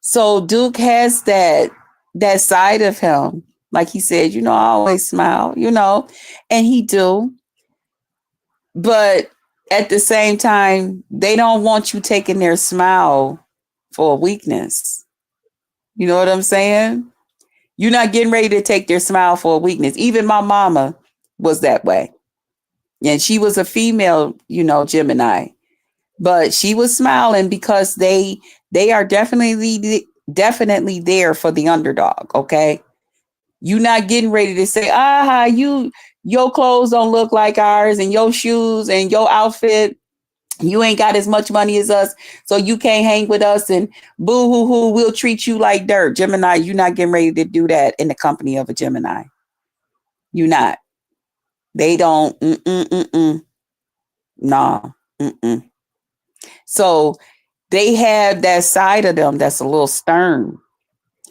So Duke has that side of him. Like he said, I always smile, and he do. But at the same time, they don't want you taking their smile for a weakness. You know what I'm saying? You're not getting ready to take their smile for a weakness. Even my mama was that way. And she was a female, Gemini. But she was smiling because they are definitely there for the underdog, okay? You're not getting ready to say, your clothes don't look like ours and your shoes and your outfit, you ain't got as much money as us, so you can't hang with us and boo hoo hoo, we'll treat you like dirt. Gemini, you're not getting ready to do that in the company of a Gemini. You're not. They don't, nah, So they have that side of them that's a little stern.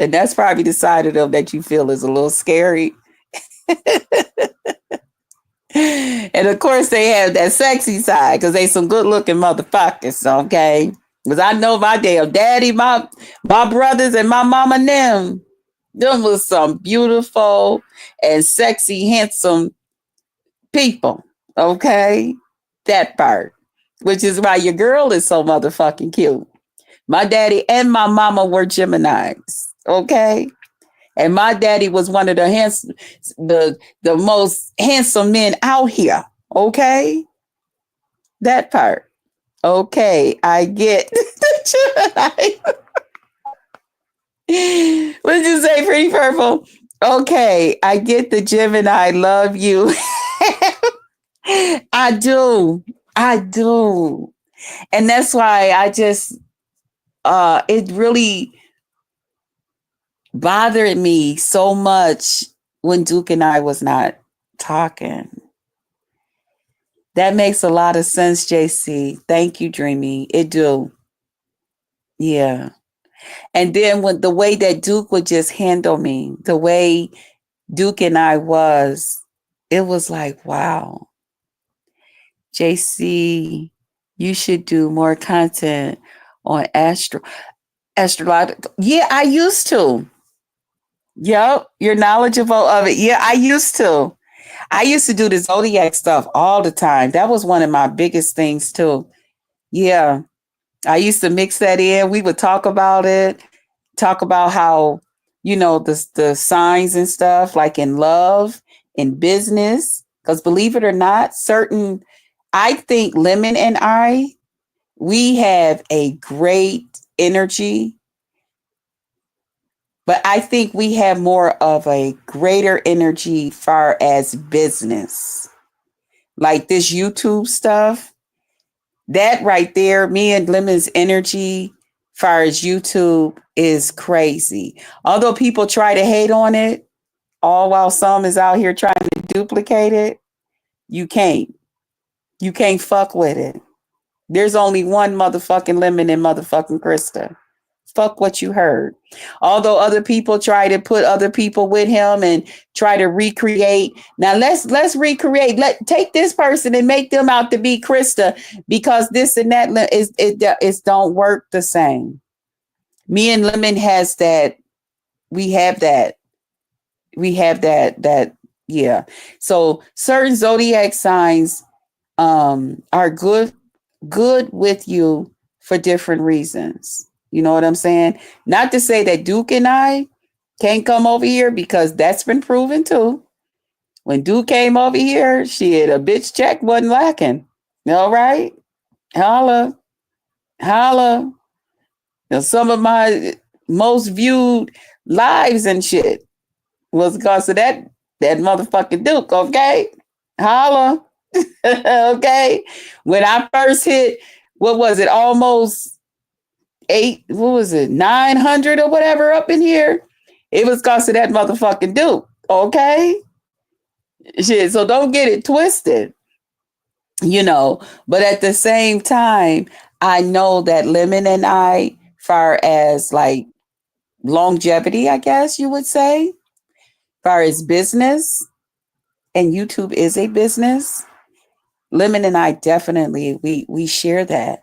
And that's probably the side of them that you feel is a little scary. And of course, they have that sexy side because they some good looking motherfuckers, okay? Because I know my damn daddy, my brothers, and my mama and them was some beautiful and sexy, handsome people, okay? That part, which is why your girl is so motherfucking cute. My daddy and my mama were Geminis, okay? And my daddy was one of the most handsome men out here. Okay. That part. Okay. I get. What'd you say, Pretty Purple? Okay, I get the Gemini. Love you. I do. I do. And that's why I just it really bothered me so much when Duke and I was not talking. That makes a lot of sense, JC. Thank you, Dreamy. It do. Yeah. And then when the way that Duke would just handle me, the way Duke and I was, it was like, wow, JC, you should do more content on astrological. Yeah, I used to. Yep, you're knowledgeable of it. Yeah, I used to. I used to do the zodiac stuff all the time. That was one of my biggest things too. Yeah, I used to mix that in. We would talk about it, talk about how, the signs and stuff, like in love, in business. Because believe it or not, I think Lemon and we have a great energy, but I think we have more of a greater energy far as business. Like this YouTube stuff, that right there, me and Lemon's energy far as YouTube is crazy. Although people try to hate on it, all while some is out here trying to duplicate it, you can't. You can't fuck with it. There's only one motherfucking Lemon and motherfucking Krista. Fuck what you heard. Although other people try to put other people with him and try to recreate. Now let's recreate. Take this person and make them out to be Krista, because this and that is don't work the same. Me and Lemon has that. We have that. We have that yeah. So certain zodiac signs are good with you for different reasons. You know what I'm saying? Not to say that Duke and I can't come over here, because that's been proven too. When Duke came over here, shit, a bitch check wasn't lacking. All right? Holla. Holla. Now, some of my most viewed lives and shit was because of that motherfucking Duke, okay? Holla. Okay. When I first hit, what was it, almost 900 or whatever up in here, it was because of that motherfucking Duke. Okay. Shit. So don't get it twisted, but at the same time, I know that Lemon and I, far as like longevity, I guess you would say, far as business, and YouTube is a business, Lemon and I definitely, we share that.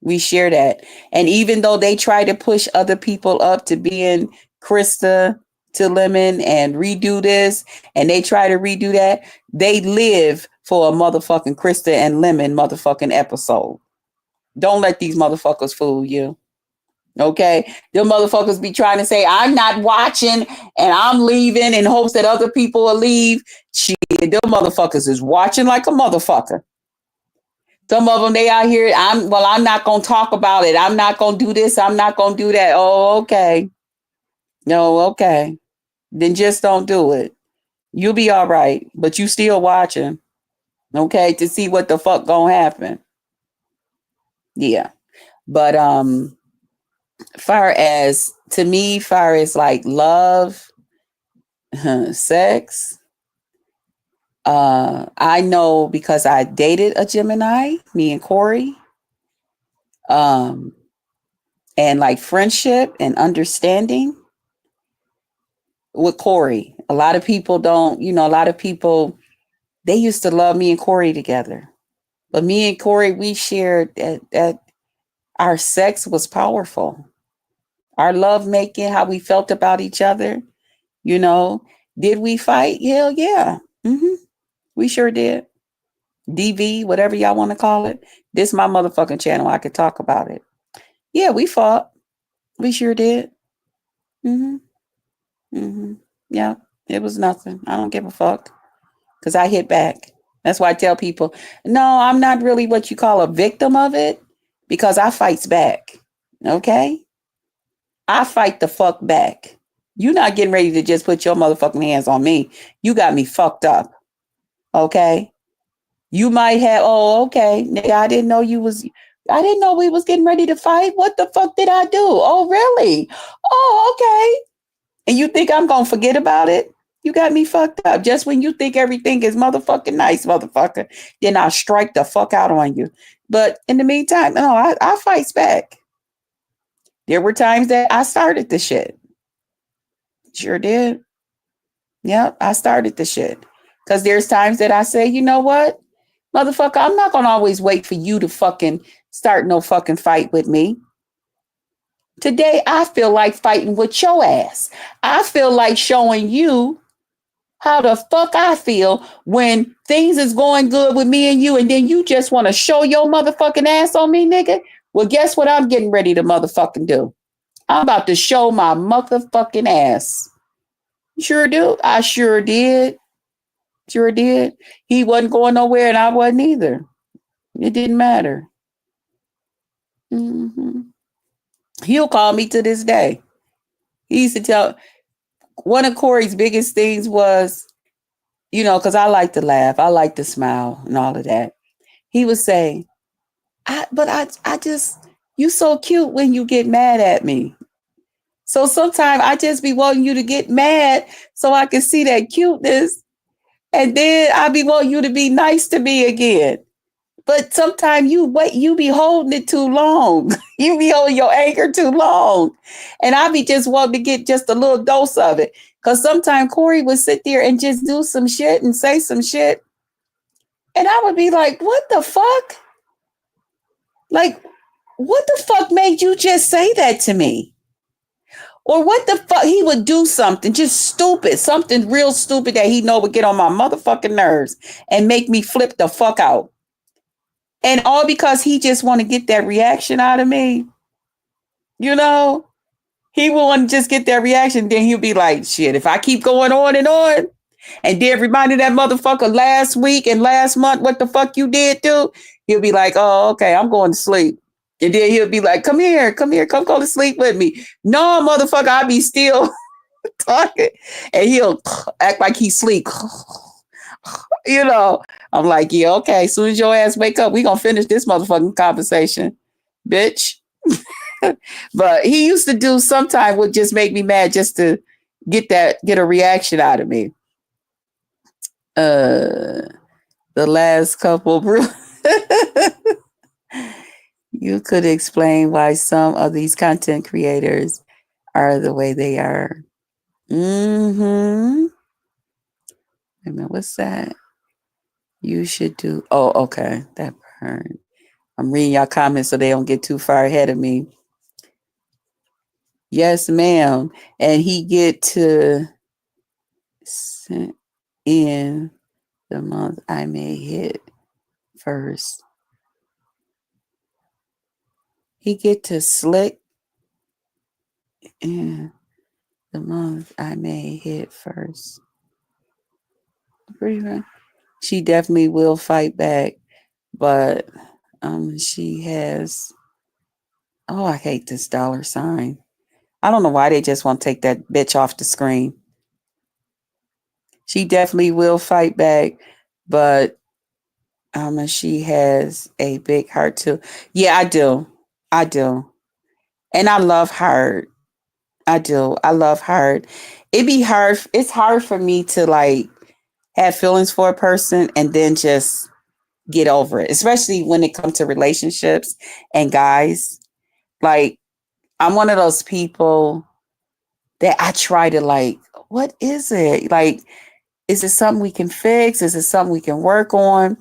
We share that. And even though they try to push other people up to being Krista to Lemon and redo this, and they try to redo that, they live for a motherfucking Krista and Lemon motherfucking episode. Don't let these motherfuckers fool you. Okay? Them motherfuckers be trying to say, I'm not watching and I'm leaving in hopes that other people will leave. Shit, them motherfuckers is watching like a motherfucker. Some of them, they out here, I'm not going to talk about it. I'm not going to do this. I'm not going to do that. Oh, okay. No, okay. Then just don't do it. You'll be all right. But you still watching, okay, to see what the fuck going to happen. Yeah. But far as like love, sex, I know because I dated a Gemini, me and Corey. And like friendship and understanding with Corey. A lot of people don't, a lot of people, they used to love me and Corey together. But me and Corey, we shared that our sex was powerful. Our love making, how we felt about each other, Did we fight? Hell yeah. We sure did. DV, whatever y'all want to call it. This is my motherfucking channel. I could talk about it. Yeah, we fought. We sure did. Yeah, it was nothing. I don't give a fuck, because I hit back. That's why I tell people, no, I'm not really what you call a victim of it, because I fights back. Okay? I fight the fuck back. You not getting ready to just put your motherfucking hands on me. You got me fucked up. Okay? You might have, oh, okay, nigga, I didn't know we was getting ready to fight. What the fuck did I do? Oh, really? Oh, okay. And you think I'm going to forget about it? You got me fucked up. Just when you think everything is motherfucking nice, motherfucker, then I'll strike the fuck out on you. But in the meantime, no, I fight back. There were times that I started the shit. Sure did. Yep, I started the shit. Because there's times that I say, you know what? Motherfucker, I'm not going to always wait for you to fucking start no fucking fight with me. Today, I feel like fighting with your ass. I feel like showing you how the fuck I feel when things is going good with me and you, and then you just want to show your motherfucking ass on me, nigga. Well, guess what I'm getting ready to motherfucking do? I'm about to show my motherfucking ass. Sure do. I sure did. Sure did. He wasn't going nowhere and I wasn't either. It didn't matter. Mm-hmm. He'll call me to this day. He used to tell, one of Corey's biggest things was, you know, because I like to laugh, I like to smile and all of that. He would say, I just, you so cute when you get mad at me. So sometimes I just be wanting you to get mad so I can see that cuteness. And then I be wanting you to be nice to me again. But sometimes you be holding it too long. You be holding your anger too long. And I be just wanting to get just a little dose of it. Because sometimes Corey would sit there and just do some shit and say some shit. And I would be like, what the fuck? Like, what the fuck made you just say that to me? Or what the fuck? He would do something just stupid, something real stupid that he know would get on my motherfucking nerves and make me flip the fuck out. And all because he just want to get that reaction out of me. You know, he will want to just get that reaction. Then he'll be like, shit, if I keep going on and then reminding that motherfucker last week and last month what the fuck you did do, he'll be like, oh, okay, I'm going to sleep. And then he'll be like, come here, come go to sleep with me. No, motherfucker, I'll be still talking. And he'll act like he sleep. You know, I'm like, yeah, okay. As soon as your ass wake up, we gonna finish this motherfucking conversation, bitch. But he used to do sometimes would just make me mad just to get a reaction out of me. The last couple, you could explain why some of these content creators are the way they are. Mm-hmm. Wait a minute, what's that? You should do. Oh, okay. That part. I'm reading y'all comments so they don't get too far ahead of me. Yes, ma'am. And he get to send in the month I may hit first. He get to slick in the month I may hit first. She definitely will fight back, but she has. Oh, I hate this $sign. I don't know why they just want to take that bitch off the screen. She definitely will fight back, but she has a big heart too. Yeah, I do. And I love heart. I do. I love heart. It'd be hard. It's hard for me to like have feelings for a person and then just get over it, especially when it comes to relationships and guys. Like, I'm one of those people that I try to like, what is it? Like, is it something we can fix? Is it something we can work on?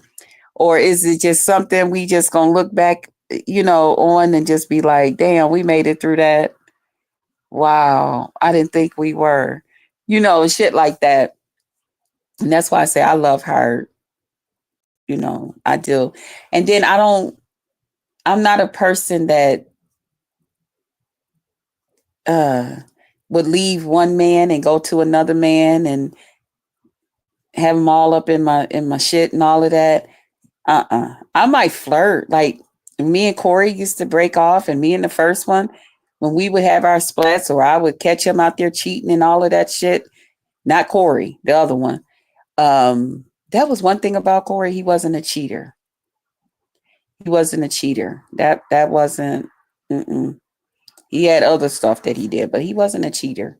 Or is it just something we just gonna look back, on and just be like, damn, we made it through that. Wow, I didn't think we were, shit like that. And that's why I say I love her. I do. And then I'm not a person that would leave one man and go to another man and have them all up in my shit and all of that. I might flirt. Like me and Corey used to break off, and me and the first one, when we would have our splats, or I would catch him out there cheating and all of that shit. Not Corey, the other one. That was one thing about Corey. He wasn't a cheater. He wasn't a cheater. That wasn't. Mm-mm. He had other stuff that he did, but he wasn't a cheater.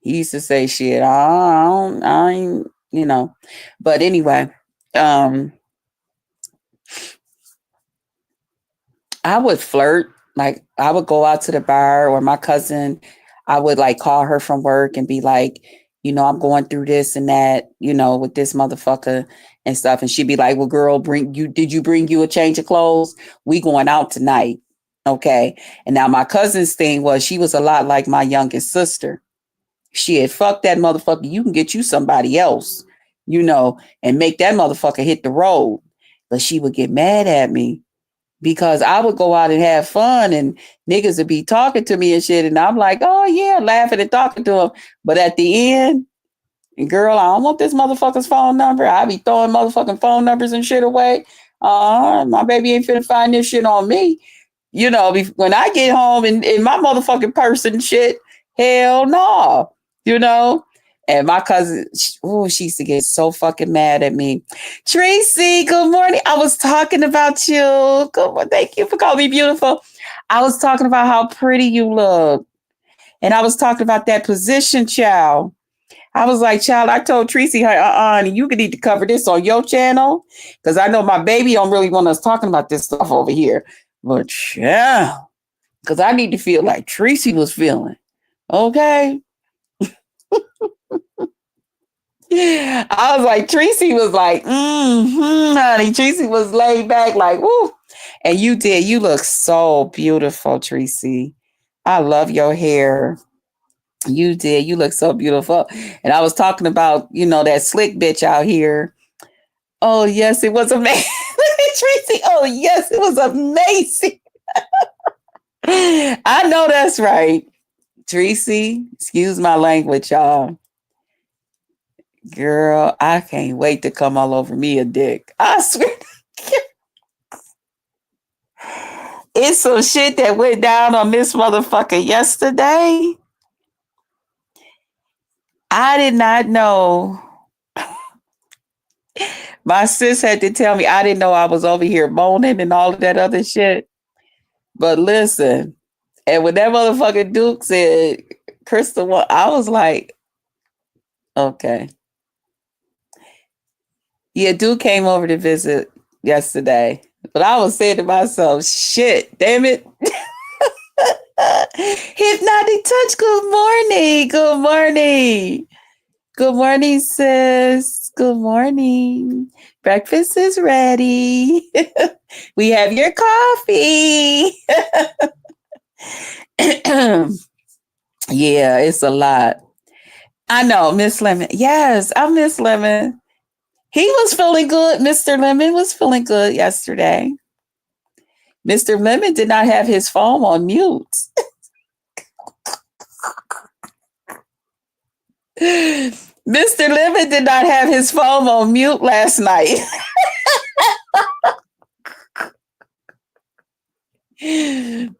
He used to say shit. I ain't, you know. But anyway, um, I would flirt. Like I would go out to the bar, or my cousin, I would like call her from work and be like, I'm going through this and that, with this motherfucker and stuff. And she'd be like, well, girl, did you bring you a change of clothes? We going out tonight. Okay. And now my cousin's thing was she was a lot like my youngest sister. She had fucked that motherfucker. You can get you somebody else, and make that motherfucker hit the road. But she would get mad at me because I would go out and have fun and niggas would be talking to me and shit. And I'm like, oh yeah, laughing and talking to them. But at the end, girl, I don't want this motherfucker's phone number. I be throwing motherfucking phone numbers and shit away. My baby ain't finna find this shit on me. When I get home and my motherfucking person shit, hell no, And my cousin, she used to get so fucking mad at me. Tracy, good morning. I was talking about you. Good morning. Thank you for calling me beautiful. I was talking about how pretty you look. And I was talking about that position, child. I was like, child, I told Tracy, you could need to cover this on your channel. Because I know my baby don't really want us talking about this stuff over here. But child, because I need to feel like Tracy was feeling. Okay. I was like, Tracy was like, honey. Tracy was laid back like, woo. And you did. You look so beautiful, Tracy. I love your hair. You did. You look so beautiful. And I was talking about, that slick bitch out here. Oh, yes, it was amazing. Tracy, oh, yes, it was amazing. I know that's right. Tracy, excuse my language, y'all. Girl, I can't wait to come all over me a dick. I swear. It's some shit that went down on this motherfucker yesterday. I did not know. My sis had to tell me. I didn't know I was over here moaning and all of that other shit. But listen, and when that motherfucking Duke said, Crystal, I was like, okay. Yeah, Duke came over to visit yesterday. But I was saying to myself, shit, damn it. Hypnotic Touch, good morning. Good morning. Good morning, sis. Good morning. Breakfast is ready. We have your coffee. Yeah, it's a lot. I know, Miss Lemon. Yes, I miss Lemon. He was feeling good. Mr. Lemon was feeling good yesterday. Mr. Lemon did not have his phone on mute. Mr. Lemon did not have his phone on mute last night.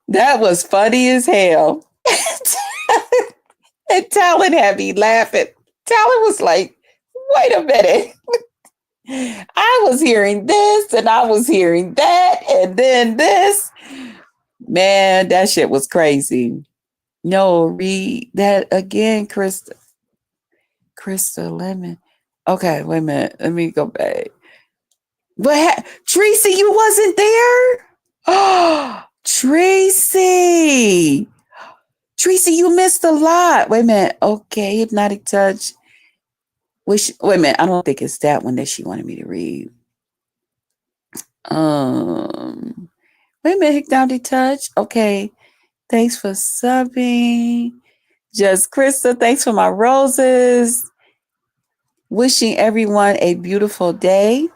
That was funny as hell. And Talon had me laughing. Talon was like, wait a minute. I was hearing this and I was hearing that and then this. Man, that shit was crazy. No, read that again, Krista Lemon. Okay, wait a minute. Let me go back. But Tracy, you wasn't there? Oh, Tracy, you missed a lot. Wait a minute. Okay, Hypnotic Touch. Wait a minute. I don't think it's that one that she wanted me to read. Wait a minute. Hypnotic Touch. Okay. Thanks for subbing. Just Krista, thanks for my roses. Wishing everyone a beautiful day.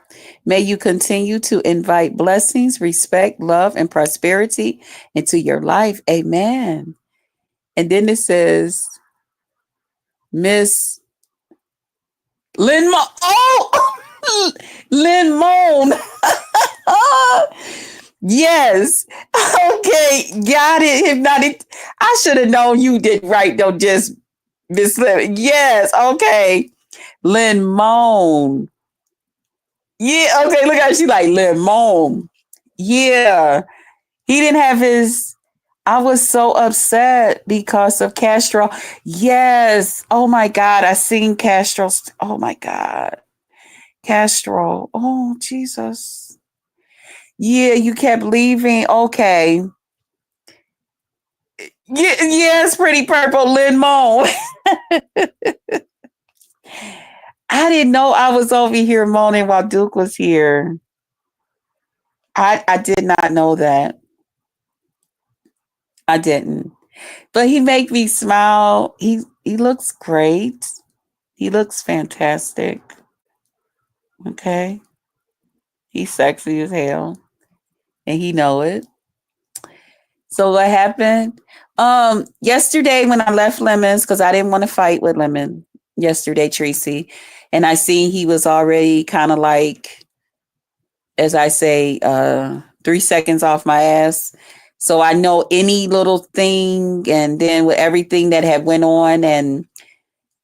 May you continue to invite blessings, respect, love, and prosperity into your life. Amen. And then it says, Miss Lynn Lynn Moan. Yes. Okay. Got it. Hypnotic. I should have known you did right. Don't just misled. Yes. Okay. Lemon. Yeah. Okay. Look how she like lemon. Yeah. He didn't have his. I was so upset because of Castro. Yes. Oh my God. I seen Castro's. Oh my God. Castro. Oh, Jesus. Yeah. You kept leaving. Okay. Yeah, yes, pretty purple Lynn Mo. I didn't know I was over here moaning while Duke was here. I did not know that. I didn't. But he made me smile. He looks great. He looks fantastic. Okay. He's sexy as hell. And he know it. So what happened? Yesterday when I left Lemons, because I didn't want to fight with Lemon yesterday, Tracy, and I seen he was already kind of like, as I say, 3 seconds off my ass. So I know any little thing, and then with everything that had went on, and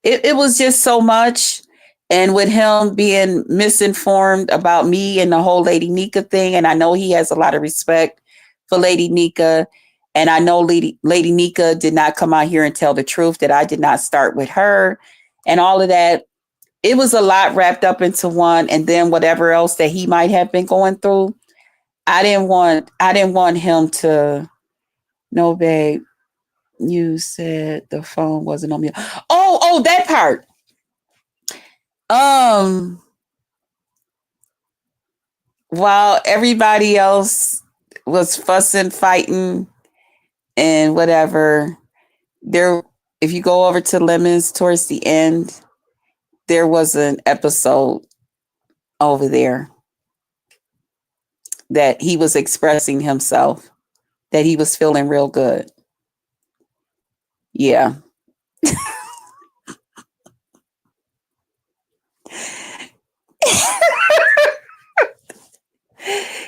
it was just so much. And with him being misinformed about me and the whole Lady NYCA thing, and I know he has a lot of respect for Lady NYCA, and I know Lady NYCA did not come out here and tell the truth that I did not start with her, and all of that. It was a lot wrapped up into one, and then whatever else that he might have been going through. I didn't want him to. No, babe, you said the phone wasn't on me. Oh, that part. Um, while everybody else was fussing, fighting, and whatever, there, if you go over to Lemons towards the end, there was an episode over there that he was expressing himself, that he was feeling real good. Yeah.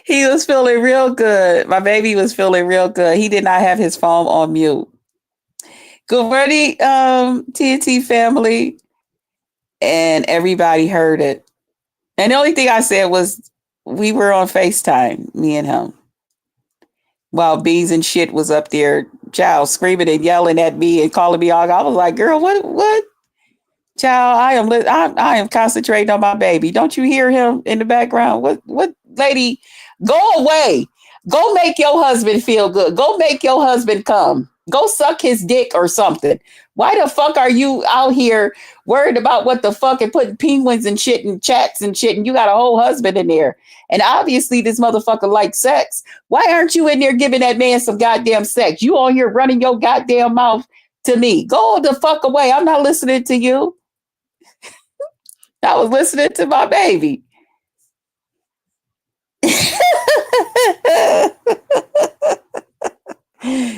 He was feeling real good. My baby was feeling real good. He did not have his phone on mute. Good morning, TNT family. And everybody heard it. And the only thing I said was we were on FaceTime, me and him. While Beans and shit was up there, child screaming and yelling at me and calling me all. I was like, girl, what? Child, I am concentrating on my baby. Don't you hear him in the background? What lady? Go away. Go make your husband feel good. Go make your husband come. Go suck his dick or something. Why the fuck are you out here worried about what the fuck and putting penguins and shit and chats and shit, and you got a whole husband in there? And obviously this motherfucker likes sex. Why aren't you in there giving that man some goddamn sex? You on here running your goddamn mouth to me. Go the fuck away. I'm not listening to you. I was listening to my baby.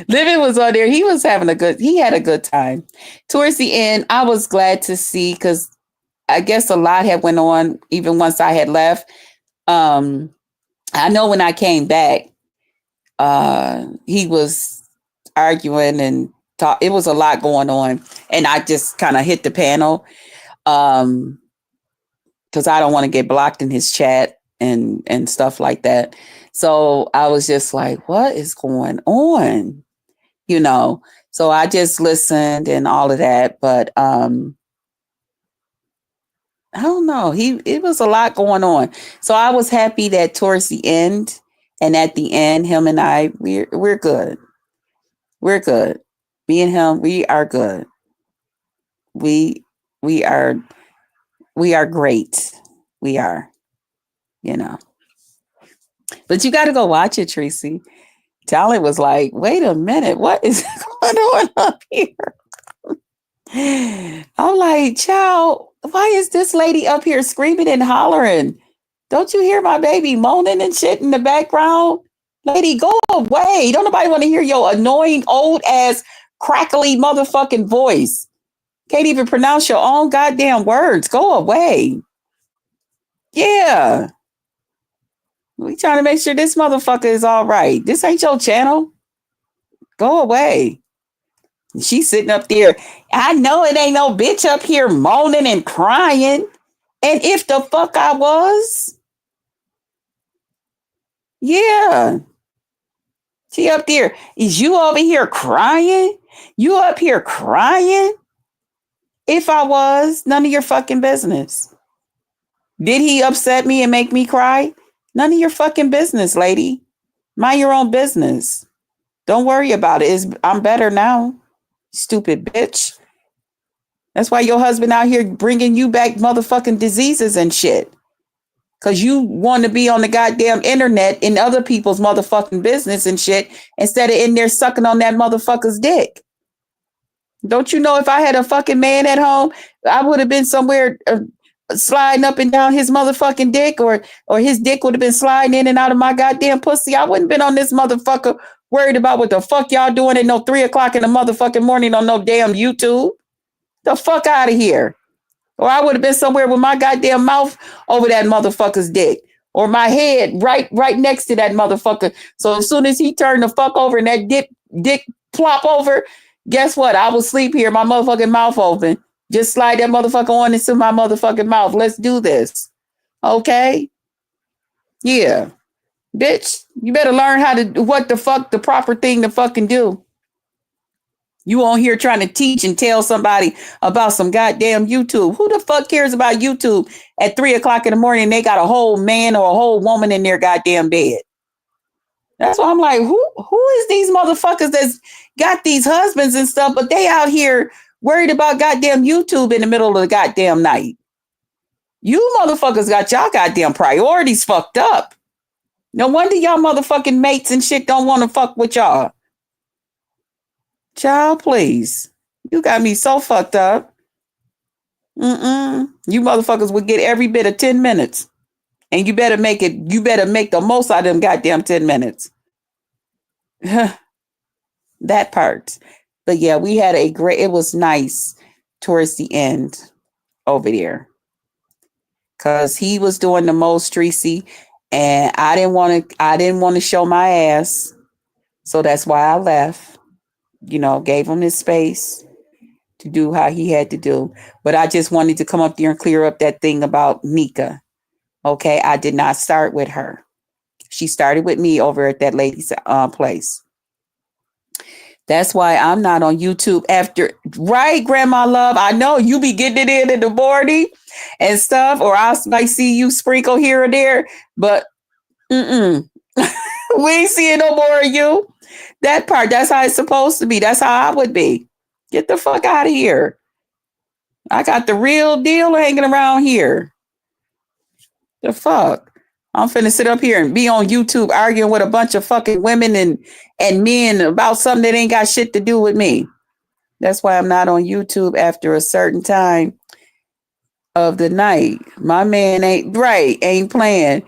Living was on there. He had a good time. Towards the end, I was glad to see, because I guess a lot had went on even once I had left. I know when I came back, he was arguing and talk. It was a lot going on, and I just kind of hit the panel. Because I don't want to get blocked in his chat and stuff like that. So I was just like, what is going on? You know. So I just listened and all of that. But I don't know. It was a lot going on. So I was happy that towards the end and at the end, him and I, we're good. We're good. Me and him, we are good. We we are we are great. We are, you know. But you got to go watch it, Tracy. Talent was like, wait a minute, what is going on up here? I'm like, child, why is this lady up here screaming and hollering? Don't you hear my baby moaning and shit in the background? Lady, go away. Don't nobody want to hear your annoying old ass crackly motherfucking voice. Can't even pronounce your own goddamn words. Go away. Yeah. We trying to make sure this motherfucker is all right. This ain't your channel. Go away. She's sitting up there. I know it ain't no bitch up here moaning and crying. And if the fuck I was, yeah. She up there. Is you over here crying? You up here crying? If I was, none of your fucking business. Did he upset me and make me cry? None of your fucking business, lady. Mind your own business. Don't worry about it. I'm better now. Stupid bitch. That's why your husband out here bringing you back motherfucking diseases and shit. Because you want to be on the goddamn internet in other people's motherfucking business and shit instead of in there sucking on that motherfucker's dick. Don't you know if I had a fucking man at home, I would have been somewhere sliding up and down his motherfucking dick, or his dick would have been sliding in and out of my goddamn pussy. I wouldn't been on this motherfucker worried about what the fuck y'all doing at no 3:00 in the motherfucking morning on no damn YouTube. The fuck out of here. Or I would have been somewhere with my goddamn mouth over that motherfucker's dick, or my head right next to that motherfucker. So as soon as he turned the fuck over and that dick plop over, guess what? I will sleep here, my motherfucking mouth open. Just slide that motherfucker on into my motherfucking mouth. Let's do this. Okay? Yeah. Bitch, you better learn how to what the fuck the proper thing to fucking do. You on here trying to teach and tell somebody about some goddamn YouTube. Who the fuck cares about YouTube at 3:00 in the morning? They got a whole man or a whole woman in their goddamn bed. That's why I'm like, who is these motherfuckers that's got these husbands and stuff, but they out here worried about goddamn YouTube in the middle of the goddamn night. You motherfuckers got y'all goddamn priorities fucked up. No wonder y'all motherfucking mates and shit don't want to fuck with y'all. Child, please. You got me so fucked up. You motherfuckers would get every bit of 10 minutes. And you better make the most out of them goddamn 10 minutes. That part. But yeah, we had it was nice towards the end over there. Cause he was doing the most Streesy, and I didn't want to show my ass. So that's why I left. Gave him his space to do how he had to do. But I just wanted to come up there and clear up that thing about NYCA. Okay, I did not start with her. She started with me over at that lady's place. That's why I'm not on YouTube after, right, Grandma Love? I know you be getting it in the morning and stuff, or I might see you sprinkle here or there, but we ain't seeing no more of you. That part, that's how it's supposed to be. That's how I would be. Get the fuck out of here. I got the real deal hanging around here. The fuck? I'm finna sit up here and be on YouTube arguing with a bunch of fucking women and men about something that ain't got shit to do with me. That's why I'm not on YouTube after a certain time of the night. My man ain't playing.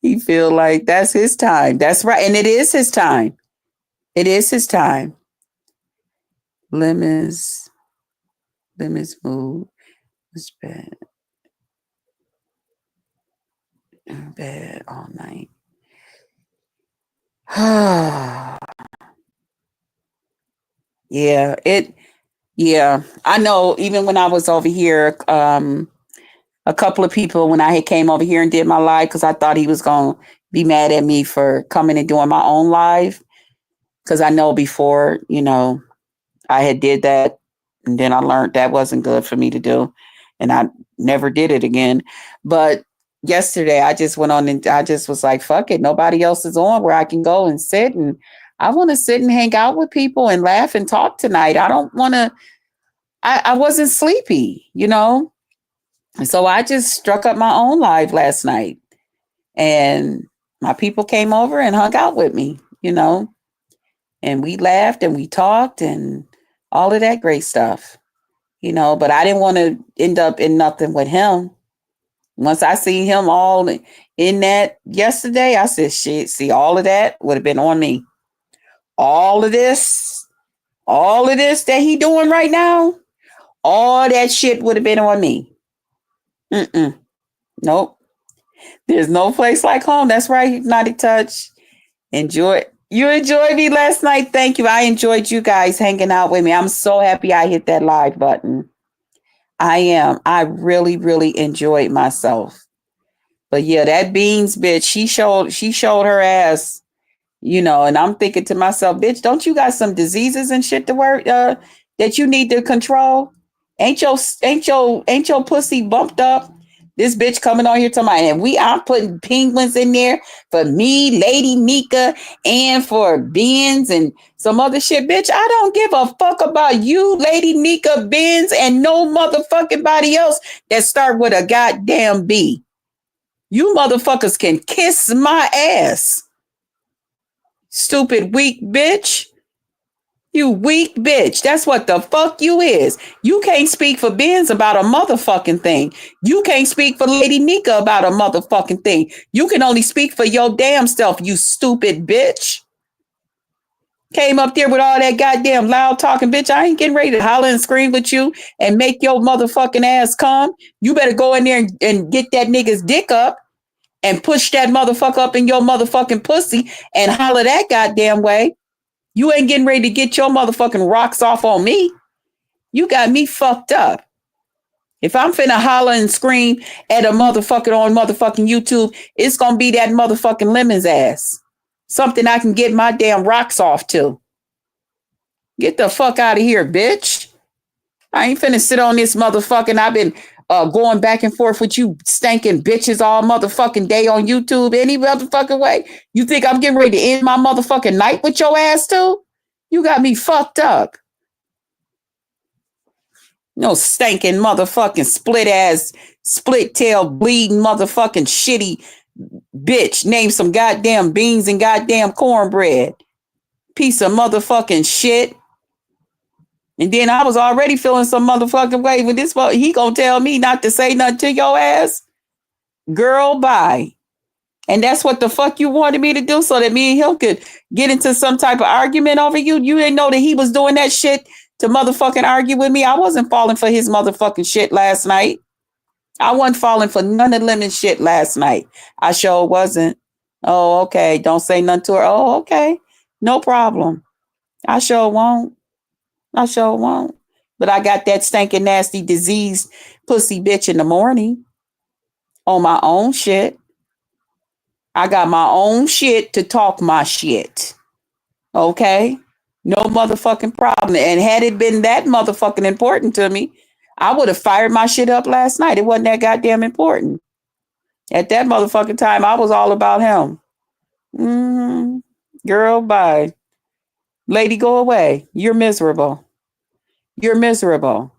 He feel like that's his time. That's right. And it is his time. It is his time. Lemons mood was bad. Bad all night. Yeah, I know. Even when I was over here, a couple of people, when I had came over here and did my live, because I thought he was going to be mad at me for coming and doing my own live. Because I know before, I had did that, and then I learned that wasn't good for me to do, and I never did it again. But yesterday, I just went on and I just was like, fuck it. Nobody else is on where I can go and sit, and I want to sit and hang out with people and laugh and talk tonight. I don't want to, I wasn't sleepy, And so I just struck up my own live last night, and my people came over and hung out with me, and we laughed and we talked and all of that great stuff, but I didn't want to end up in nothing with him. Once I see him all in that yesterday, I said, shit, see, all of that would have been on me. All of this that he doing right now, all that shit would have been on me. Nope. There's no place like home. That's right, Hypnotic Touch. You enjoyed me last night. Thank you. I enjoyed you guys hanging out with me. I'm so happy I hit that live button. I am. I really, really enjoyed myself. But yeah, that Beans bitch, she showed her ass, and I'm thinking to myself, bitch, don't you got some diseases and shit to work that you need to control? Ain't your pussy bumped up? This bitch coming on here talking about, and I'm putting penguins in there for me, Lady NYCA, and for Benz and some other shit. Bitch, I don't give a fuck about you, Lady NYCA, Benz, and no motherfucking body else that start with a goddamn B. You motherfuckers can kiss my ass. Stupid weak bitch. You weak bitch. That's what the fuck you is. You can't speak for Benz about a motherfucking thing. You can't speak for Lady NYCA about a motherfucking thing. You can only speak for your damn self, you stupid bitch. Came up there with all that goddamn loud talking, bitch. I ain't getting ready to holler and scream with you and make your motherfucking ass come. You better go in there and get that nigga's dick up and push that motherfucker up in your motherfucking pussy and holler that goddamn way. You ain't getting ready to get your motherfucking rocks off on me. You got me fucked up. If I'm finna holler and scream at a motherfucker on motherfucking YouTube, it's gonna be that motherfucking Lemon's ass. Something I can get my damn rocks off to. Get the fuck out of here, bitch. I ain't finna sit on this motherfucking. I've been going back and forth with you stinking bitches all motherfucking day on YouTube any motherfucking way. You think I'm getting ready to end my motherfucking night with your ass too? You got me fucked up. No stinking motherfucking split ass, split tail, bleeding motherfucking shitty bitch. Name some goddamn beans and goddamn cornbread. Piece of motherfucking shit. And then I was already feeling some motherfucking way with this. He gonna tell me not to say nothing to your ass? Girl, bye. And that's what the fuck you wanted me to do so that me and him could get into some type of argument over you? You didn't know that he was doing that shit to motherfucking argue with me? I wasn't falling for his motherfucking shit last night. I wasn't falling for none of Lemon shit last night. I sure wasn't. Oh, okay. Don't say nothing to her. Oh, okay. No problem. I sure won't. But I got that stinking, nasty, diseased pussy bitch in the morning on my own shit. I got my own shit to talk my shit. Okay? No motherfucking problem. And had it been that motherfucking important to me, I would have fired my shit up last night. It wasn't that goddamn important. At that motherfucking time, I was all about him. Girl, bye. Lady, go away. You're miserable. You're miserable.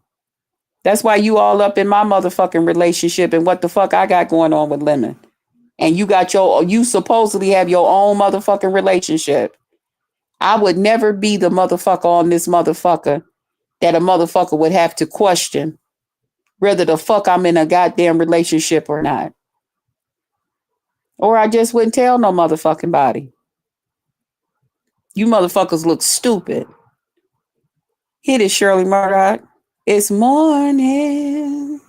That's why you all up in my motherfucking relationship and what the fuck I got going on with Lemon. And you supposedly have your own motherfucking relationship. I would never be the motherfucker on this motherfucker that a motherfucker would have to question whether the fuck I'm in a goddamn relationship or not. Or I just wouldn't tell no motherfucking body. You motherfuckers look stupid. Hit it, Shirley Murdoch. It's morning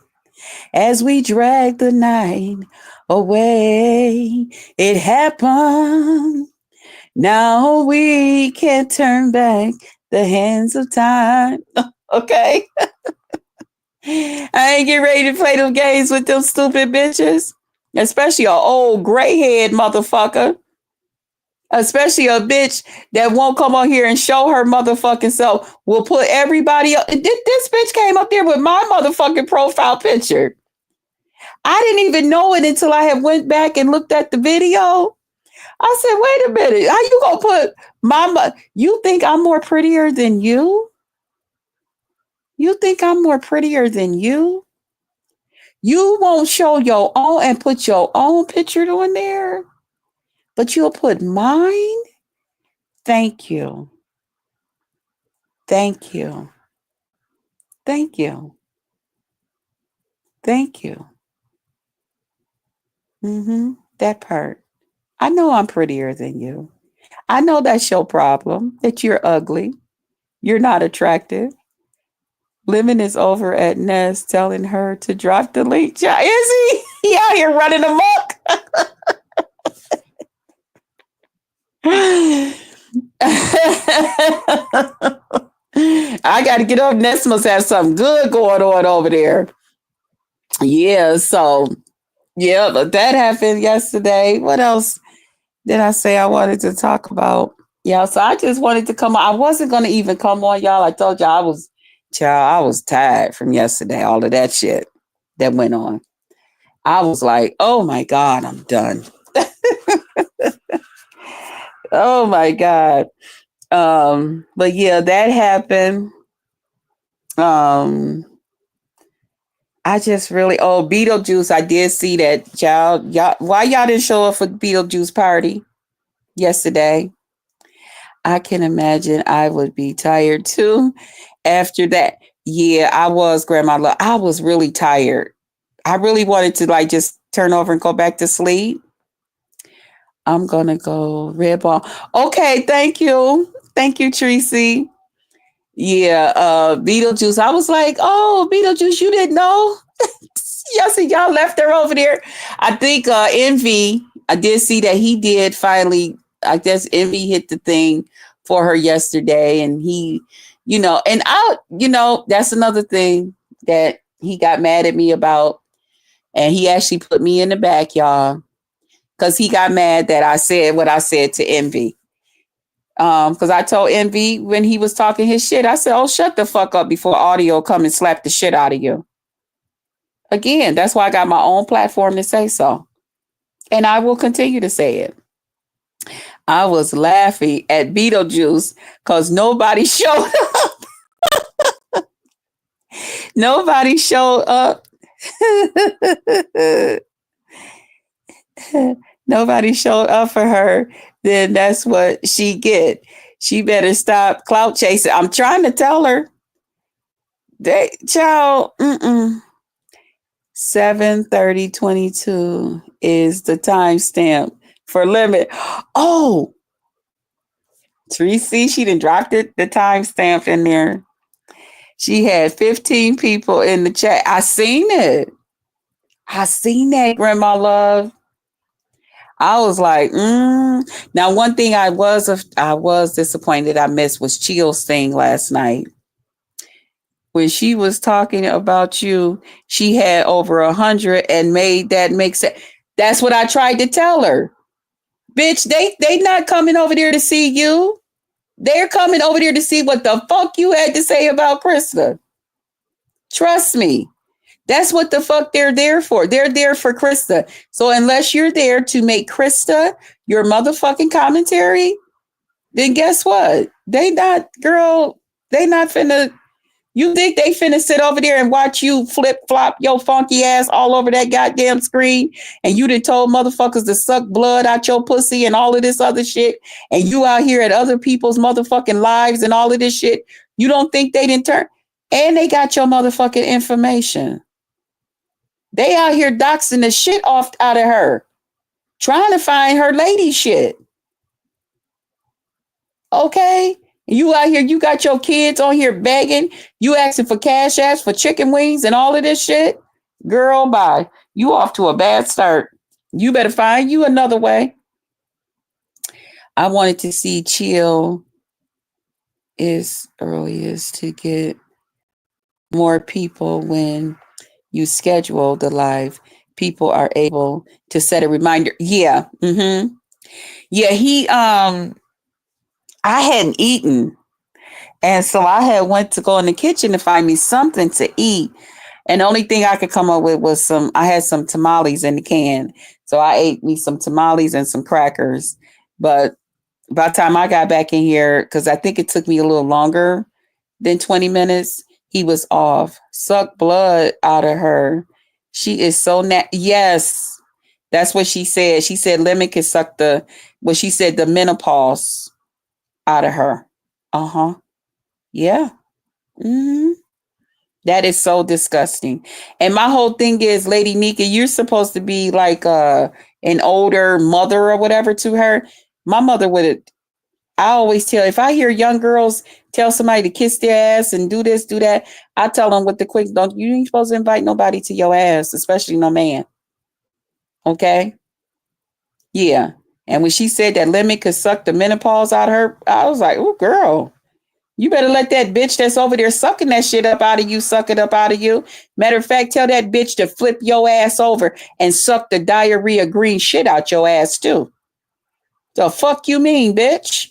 as we drag the night away. It happened. Now we can't turn back the hands of time. Okay. I ain't get ready to play them games with them stupid bitches. Especially an old gray head motherfucker. Especially a bitch that won't come on here and show her motherfucking self. Will put everybody up. This bitch came up there with my motherfucking profile picture. I didn't even know it until I had went back and looked at the video. I said, wait a minute. How you gonna put you think I'm more prettier than you? You think I'm more prettier than you? You won't show your own and put your own picture on there, but you'll put mine? Thank you. Thank you. Thank you. Thank you. That part. I know I'm prettier than you. I know that's your problem, that you're ugly. You're not attractive. Lemon is over at Ness telling her to drop the link. Is he? He out here running amok. I got to get up. Ness must have something good going on over there. Yeah. So, yeah, but that happened yesterday. What else did I say I wanted to talk about? Yeah. So I just wanted to come on. I wasn't going to even come on, y'all. I told y'all I was tired from yesterday. All of that shit that went on. I was like, oh my God, I'm done. Oh my God. But yeah, that happened. Um, I just really Beetlejuice. I did see that child. Y'all, why y'all didn't show up for the Beetlejuice party yesterday? I can imagine I would be tired too after that. Yeah, I was, Grandma. I was really tired. I really wanted to like just turn over and go back to sleep. I'm gonna go red ball. Okay, thank you. Thank you, Tracy. Yeah, Beetlejuice. I was like, oh, Beetlejuice, you didn't know? Yes, and y'all left her over there. I think Envy, I did see that he did finally, I guess Envy hit the thing for her yesterday. And he, and that's another thing that he got mad at me about. And he actually put me in the back, y'all, because he got mad that I said what I said to Envy. Because I told Envy when he was talking his shit, I said, oh, shut the fuck up before audio come and slap the shit out of you. Again, that's why I got my own platform to say so. And I will continue to say it. I was laughing at Beetlejuice because nobody showed up. Nobody showed up. Nobody showed up for her. Then that's what she get. She better stop clout chasing. I'm trying to tell her. Child, 7:30:22 is the timestamp for limit. Oh, Tracy, she done dropped the timestamp in there. She had 15 people in the chat. I seen it. I seen that, Grandma Love. I was like, Now, one thing I was disappointed I missed was Chill's thing last night. When she was talking about you, she had over 100 and made that make sense. That's what I tried to tell her. Bitch, they not coming over there to see you. They're coming over there to see what the fuck you had to say about Krista. Trust me. That's what the fuck they're there for. They're there for Krista. So unless you're there to make Krista your motherfucking commentary, then guess what? They not finna. You think they finna sit over there and watch you flip flop your funky ass all over that goddamn screen? And you done told motherfuckers to suck blood out your pussy and all of this other shit. And you out here at other people's motherfucking lives and all of this shit. You don't think they didn't turn? And they got your motherfucking information. They out here doxing the shit off out of her, trying to find her lady shit. Okay? You out here, you got your kids on here begging, you asking for cash apps for chicken wings and all of this shit. Girl, bye. You off to a bad start. You better find you another way. I wanted to see Chill is earliest to get more people when you schedule the live. People are able to set a reminder. Yeah. Mm-hmm. Yeah, I hadn't eaten. And so I had went to go in the kitchen to find me something to eat. And the only thing I could come up with was I had some tamales in the can. So I ate me some tamales and some crackers. But by the time I got back in here, because I think it took me a little longer than 20 minutes, he was off. Suck blood out of her. She is so yes, that's what she said. She said lemon can suck the menopause out of her. Uh-huh. Yeah. Mm-hmm. That is so disgusting. And my whole thing is, Lady Nika, you're supposed to be like an older mother or whatever to her. My mother I always tell, if I hear young girls tell somebody to kiss their ass and do this, do that, I tell them with the quick, you ain't supposed to invite nobody to your ass, especially no man. Okay? Yeah. And when she said that lemon could suck the menopause out of her, I was like, oh, girl, You better let that bitch that's over there sucking that shit up out of you, suck it up out of you. Matter of fact, tell that bitch to flip your ass over and suck the diarrhea green shit out your ass too. The fuck you mean, bitch?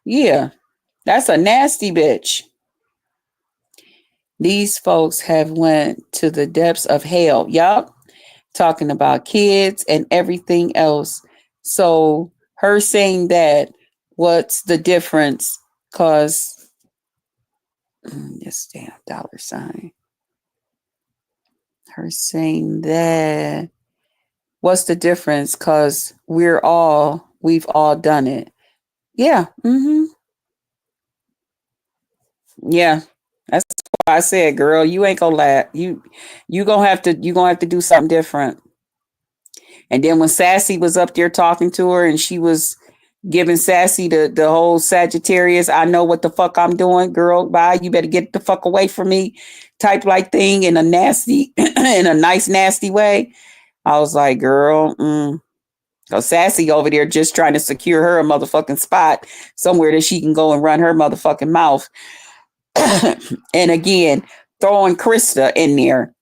Yeah, that's a nasty bitch. These folks have went to the depths of hell. Yup. Talking about kids and everything else. So her saying that, what's the difference? Cause this damn dollar sign. Her saying that, what's the difference? Cause we've all done it. Yeah. Mm-hmm. Yeah. That's why I said, girl, you ain't gonna laugh. You gonna have to do something different. And then when Sassy was up there talking to her and she was giving Sassy the whole Sagittarius, I know what the fuck I'm doing, girl. Bye. You better get the fuck away from me type like thing in a nasty, in a nice, nasty way. I was like, girl, So Sassy over there just trying to secure her a motherfucking spot somewhere that she can go and run her motherfucking mouth. And again, throwing Krista in there.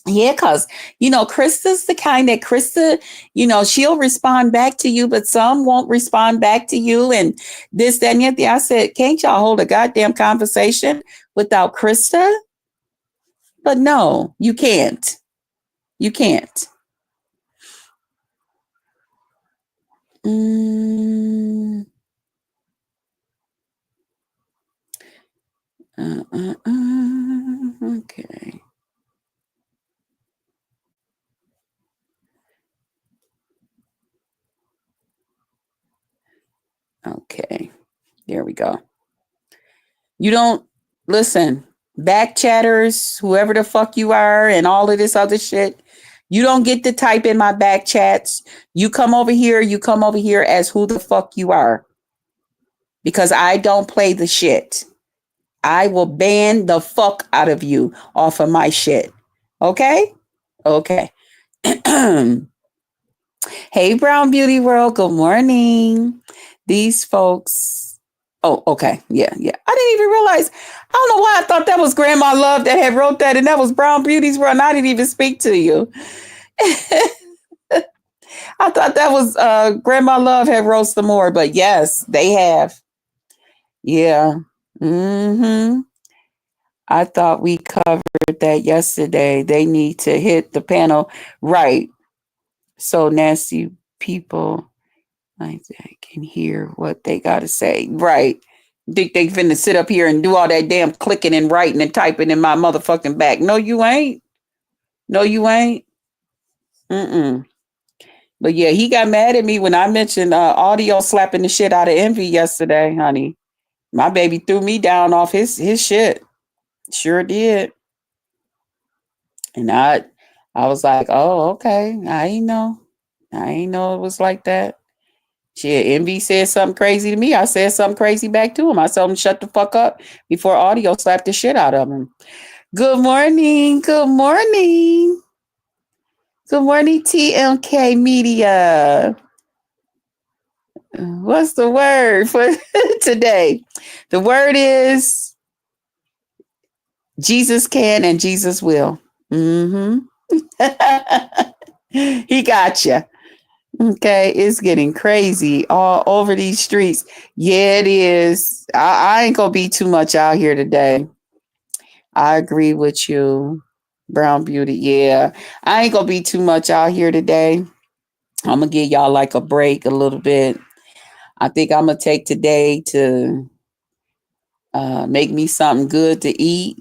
Yeah, because, Krista's the kind that she'll respond back to you, but some won't respond back to you. And this, that, and the other. I said, can't y'all hold a goddamn conversation without Krista? But no, you can't. You can't. Okay. Okay. There we go. You don't listen, back chatters, whoever the fuck you are, and all of this other shit. You don't get to type in my back chats. You come over here as who the fuck you are. Because I don't play the shit. I will ban the fuck out of you off of my shit. Okay? Okay. Hey, Brown Beauty World. Good morning. These folks. Oh, okay. Yeah. I didn't even realize. I don't know why I thought that was Grandma Love that had wrote that, and that was Brown Beauty's World, and I didn't even speak to you. I thought that was Grandma Love had wrote some more, but yes, they have. Yeah. Mm-hmm. I thought we covered that yesterday. They need to hit the panel right. So nasty people like that can hear what they got to say. Right. Think they finna sit up here and do all that damn clicking and writing and typing in my motherfucking back. No, you ain't. No, you ain't. But yeah, he got mad at me when I mentioned audio slapping the shit out of Envy yesterday, honey. My baby threw me down off his shit. Sure did. And I was like, oh, okay. I ain't know it was like that. Shit, Envy said something crazy to me. I said something crazy back to him. I told him shut the fuck up before audio slapped the shit out of him. Good morning. Good morning. Good morning, TMK Media. What's the word for today? The word is Jesus can and Jesus will. Mm-hmm. He got you. Okay, it's getting crazy all over these streets. Yeah, it is. I ain't gonna be too much out here today. I agree with you, Brown Beauty. Yeah, I ain't gonna be too much out here today. I'm gonna give y'all like a break a little bit. I think I'm gonna take today to make me something good to eat.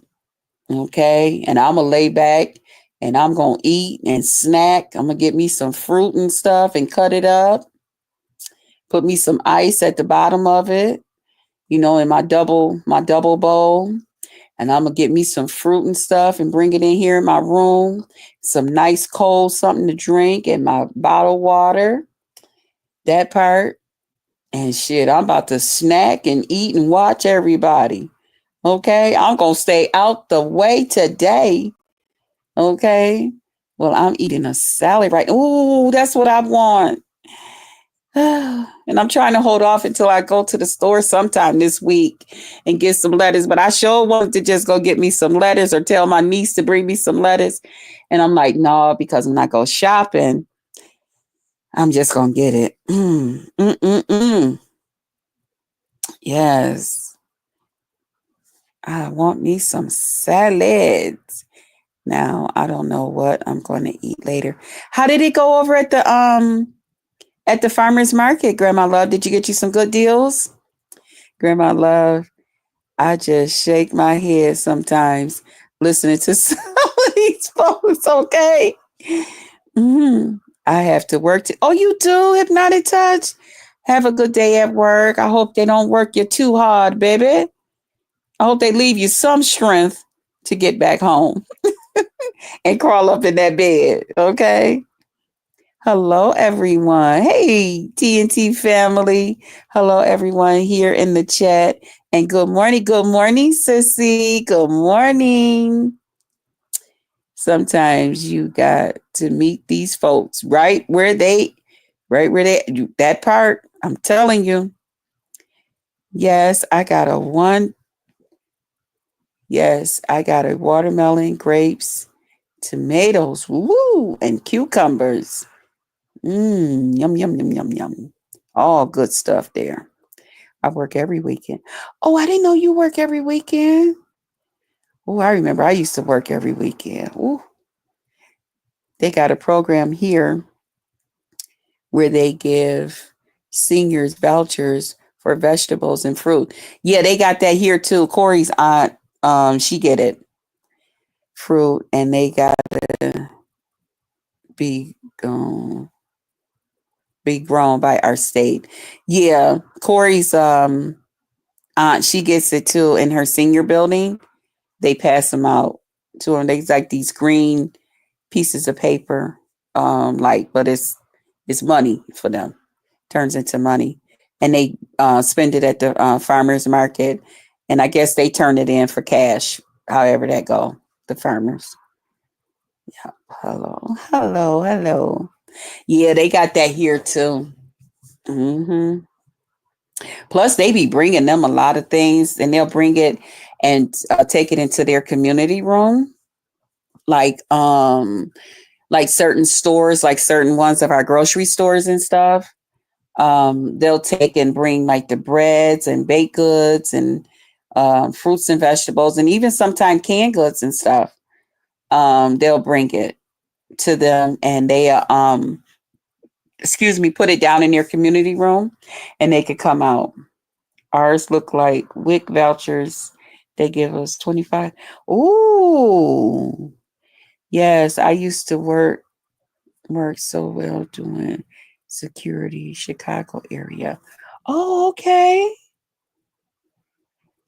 Okay, and I'm gonna lay back and I'm gonna eat and snack. I'm gonna get me some fruit and stuff and cut it up. Put me some ice at the bottom of it, in my double bowl. And I'm gonna get me some fruit and stuff and bring it in here in my room. Some nice cold something to drink and my bottled water. That part. And shit, I'm about to snack and eat and watch everybody. Okay, I'm gonna stay out the way today. Okay. Well, I'm eating a salad right. Ooh, that's what I want. And I'm trying to hold off until I go to the store sometime this week and get some lettuce. But I sure wanted to just go get me some lettuce or tell my niece to bring me some lettuce. And I'm like, no, because when I go shopping, I'm just going to get it. Yes. I want me some salads. Now, I don't know what I'm going to eat later. How did it go over at the farmer's market, Grandma Love? Did you get you some good deals? Grandma Love, I just shake my head sometimes listening to some of these folks, okay? Mm-hmm. I have to work. Oh, you do? Hypnotic Touch? Have a good day at work. I hope they don't work you too hard, baby. I hope they leave you some strength to get back home and crawl up in that bed, okay? Hello, everyone. Hey, TNT family. Hello, everyone here in the chat. And good morning. Good morning, Sissy. Good morning. Sometimes you got to meet these folks right where they, that part, I'm telling you. Yes, I got a watermelon, grapes, tomatoes, woo, and cucumbers. Yum, yum, yum, yum, yum. All good stuff there. I work every weekend. Oh, I didn't know you work every weekend. Oh, I remember I used to work every weekend. Ooh. They got a program here where they give seniors vouchers for vegetables and fruit. Yeah, they got that here too. Corey's aunt, she get it. Fruit, and they gotta be be grown by our state. Yeah, Corey's aunt, she gets it too in her senior building. They pass them out to them. They like these green pieces of paper, but it's money for them. Turns into money, and they spend it at the farmers market, and I guess they turn it in for cash. However that go, the farmers. Yeah. Hello, hello, hello. Yeah, they got that here too. Hmm. Plus, they be bringing them a lot of things, and they'll bring it and take it into their community room, like certain stores, like certain ones of our grocery stores and stuff. They'll take and bring like the breads and baked goods and fruits and vegetables, and even sometimes canned goods and stuff. They'll bring it to them, and they put it down in their community room, and they could come out. Ours look like WIC vouchers. They give us 25. Ooh, yes, I used to work so well doing security, Chicago area. Oh, okay.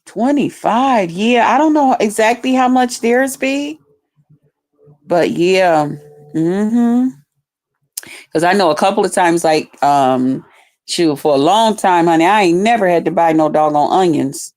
25. Yeah, I don't know exactly how much theirs be, but yeah. Mm-hmm. Because I know a couple of times, like, shoot, for a long time, honey, I ain't never had to buy no doggone onions.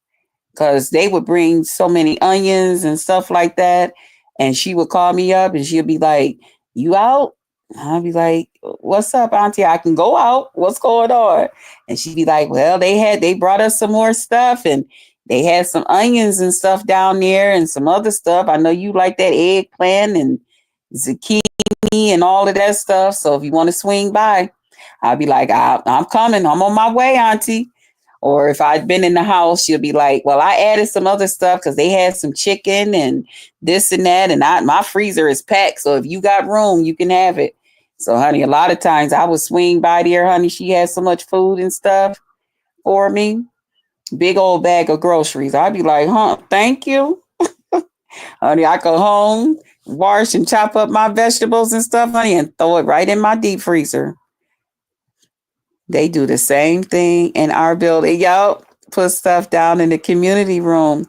Because they would bring so many onions and stuff like that. And she would call me up and she'd be like, "You out?" I'd be like, "What's up, Auntie? I can go out. What's going on?" And she'd be like, "Well, they brought us some more stuff and they had some onions and stuff down there and some other stuff. I know you like that eggplant and zucchini and all of that stuff. So if you want to swing by," I'd be like, I'm coming. I'm on my way, Auntie. Or if I'd been in the house, she'll be like, "Well, I added some other stuff because they had some chicken and this and that. And my freezer is packed. So if you got room, you can have it." So, honey, a lot of times I would swing by there, honey. She had so much food and stuff for me. Big old bag of groceries. I'd be like, thank you. Honey, I go home, wash and chop up my vegetables and stuff, honey, and throw it right in my deep freezer. They do the same thing in our building. Yup. Put stuff down in the community room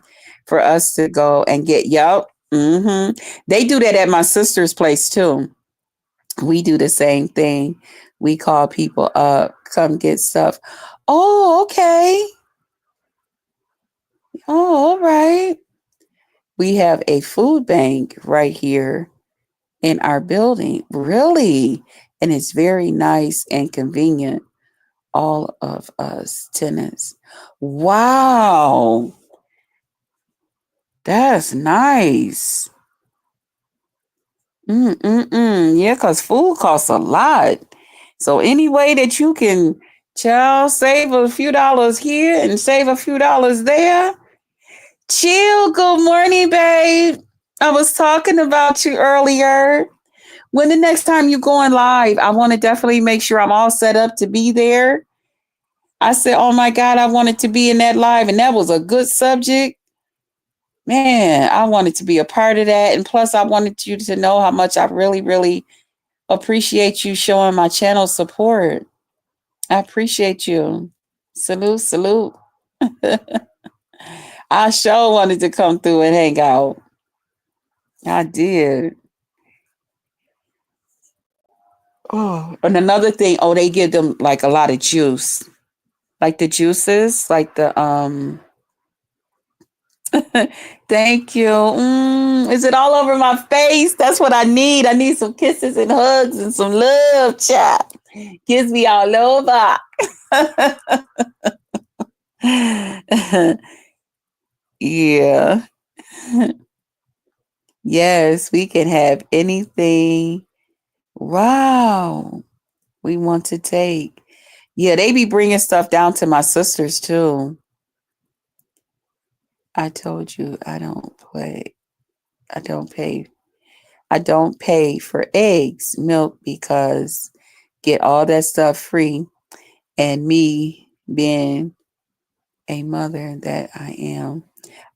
for us to go and get. Yup. They do that at my sister's place too. We do the same thing. We call people up, come get stuff. Oh, okay. Oh, all right. We have a food bank right here in our building. Really? And it's very nice and convenient. all of us tenants. Wow. That's nice. Yeah, because food costs a lot. So any way that you can, child, save a few dollars here and save a few dollars there. Chill. Good morning, babe. I was talking about you earlier. When the next time you going live, I want to definitely make sure I'm all set up to be there. I said, oh my God, I wanted to be in that live, and that was a good subject. Man, I wanted to be a part of that. And plus, I wanted you to know how much I really, really appreciate you showing my channel support. I appreciate you. Salute, salute. I sure wanted to come through and hang out. I did. Oh, and another thing, they give them like a lot of juice. Like the juices, like the thank you. Is it all over my face? That's what I need. I need some kisses and hugs and some love, chat. Kiss me all over. Yeah. Yes, we can have anything. Wow. We want to take. Yeah, they be bringing stuff down to my sisters too. I told you I don't play. I don't pay. I don't pay for eggs, milk, because get all that stuff free. And me being a mother that I am,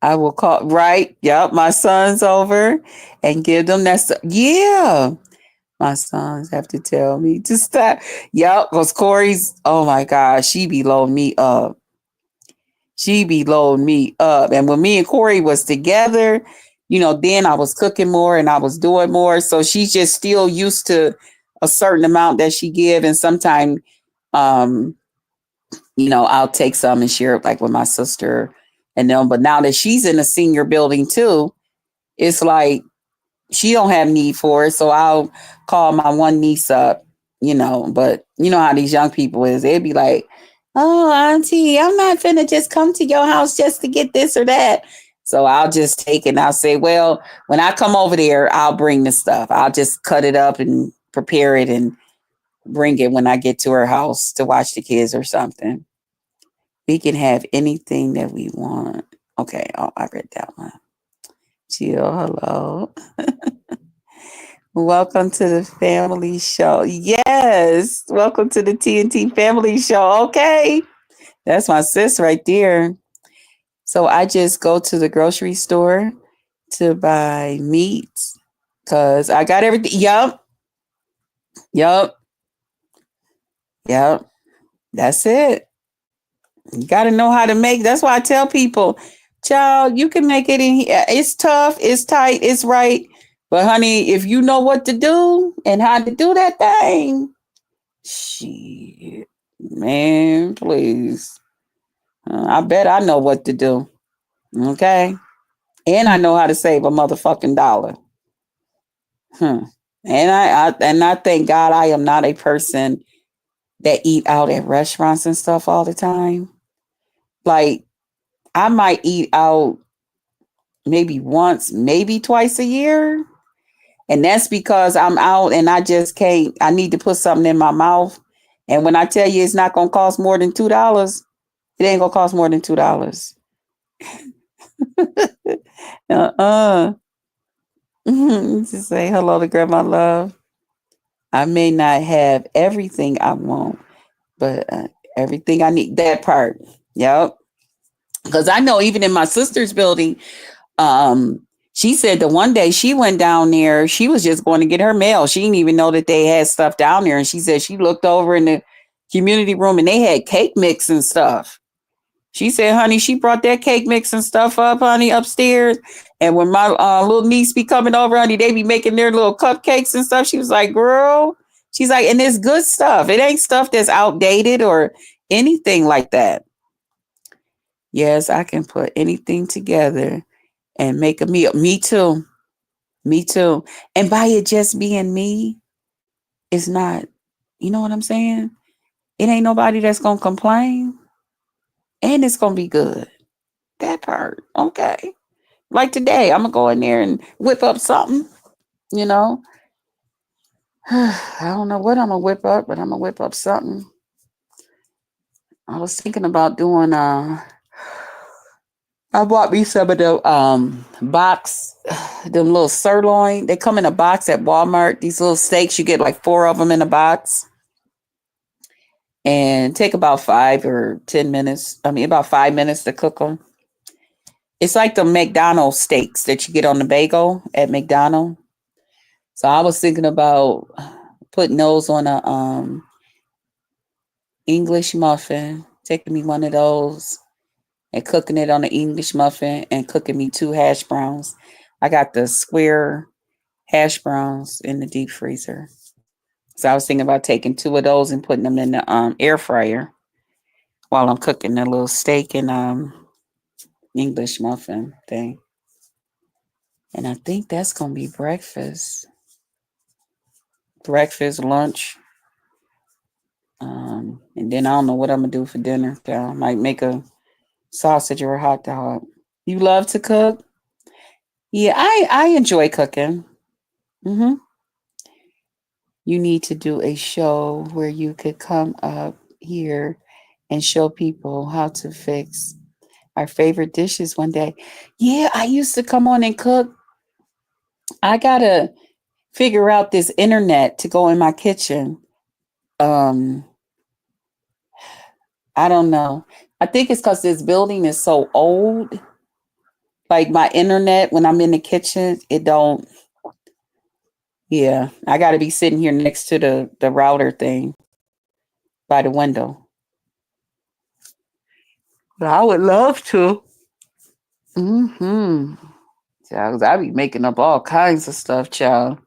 I will call, right? Yep, my son's over and give them that stuff. Yeah. My sons have to tell me to stop. Yep, because Corey's, oh my God, she be loading me up. She be loading me up. And when me and Corey was together, then I was cooking more and I was doing more. So she's just still used to a certain amount that she give. And sometimes, um, I'll take some and share it like with my sister and them. But now that she's in a senior building too, it's like she don't have need for it. So I'll call my one niece up, but you know how these young people is. They'd be like, oh, auntie, I'm not finna just come to your house just to get this or that. So I'll just take it and I'll say, well, when I come over there, I'll bring the stuff. I'll just cut it up and prepare it and bring it when I get to her house to watch the kids or something. We can have anything that we want. Okay. Oh, I read that one. Jill, hello. Welcome to the family show. Yes. Welcome to the TNT family show. Okay. That's my sis right there. So I just go to the grocery store to buy meat because I got everything. Yup. Yup. Yup. That's it. You got to know how to make. That's why I tell people, child, you can make it in here. It's tough. It's tight. It's right. But honey, if you know what to do and how to do that thing, shit, man, please. I bet I know what to do. Okay. And I know how to save a motherfucking dollar. And I thank God I am not a person that eat out at restaurants and stuff all the time. Like I might eat out maybe once, maybe twice a year. And that's because I'm out and I just can't, I need to put something in my mouth. And when I tell you it's not going to cost more than $2, it ain't going to cost more than $2. Just say hello to Grandma Love. I may not have everything I want, but everything I need, that part. Yep. Because I know even in my sister's building, she said that one day she went down there, she was just going to get her mail. She didn't even know that they had stuff down there. And she said she looked over in the community room and they had cake mix and stuff. She said, honey, she brought that cake mix and stuff up, honey, upstairs. And when my little niece be coming over, honey, they be making their little cupcakes and stuff. She was like, girl, she's like, and it's good stuff. It ain't stuff that's outdated or anything like that. Yes, I can put anything together and make a meal. Me too. Me too. And by it just being me, it's not, you know what I'm saying? It ain't nobody that's gonna complain, and it's gonna be good. That part, okay. Like today, I'm gonna go in there and whip up something. You know, I don't know what I'm gonna whip up, but I'm gonna whip up something. I was thinking about doing. I bought me some of the box, them little sirloin. They come in a box at Walmart. These little steaks, you get like 4 of them in a box, and take about 5 or 10 minutes. I mean, about 5 minutes to cook them. It's like the McDonald's steaks that you get on the bagel at McDonald's. So I was thinking about putting those on a English muffin, taking me one of those and cooking it on an English muffin and cooking me 2 hash browns. I got the square hash browns in the deep freezer. So I was thinking about taking 2 of those and putting them in the air fryer while I'm cooking the little steak and English muffin thing. And I think that's gonna be breakfast. Breakfast, lunch. And then I don't know what I'm gonna do for dinner. So I might make a sausage or a hot dog. You love to cook? Yeah, I enjoy cooking. hmm You need to do a show where you could come up here and show people how to fix our favorite dishes one day. Yeah, I used to come on and cook. I gotta figure out this internet to go in my kitchen. Um, I don't know. I think it's because this building is so old. Like my internet, when I'm in the kitchen, it don't. Yeah, I got to be sitting here next to the router thing by the window. But I would love to. Mm-hmm. Child, I be making up all kinds of stuff, child.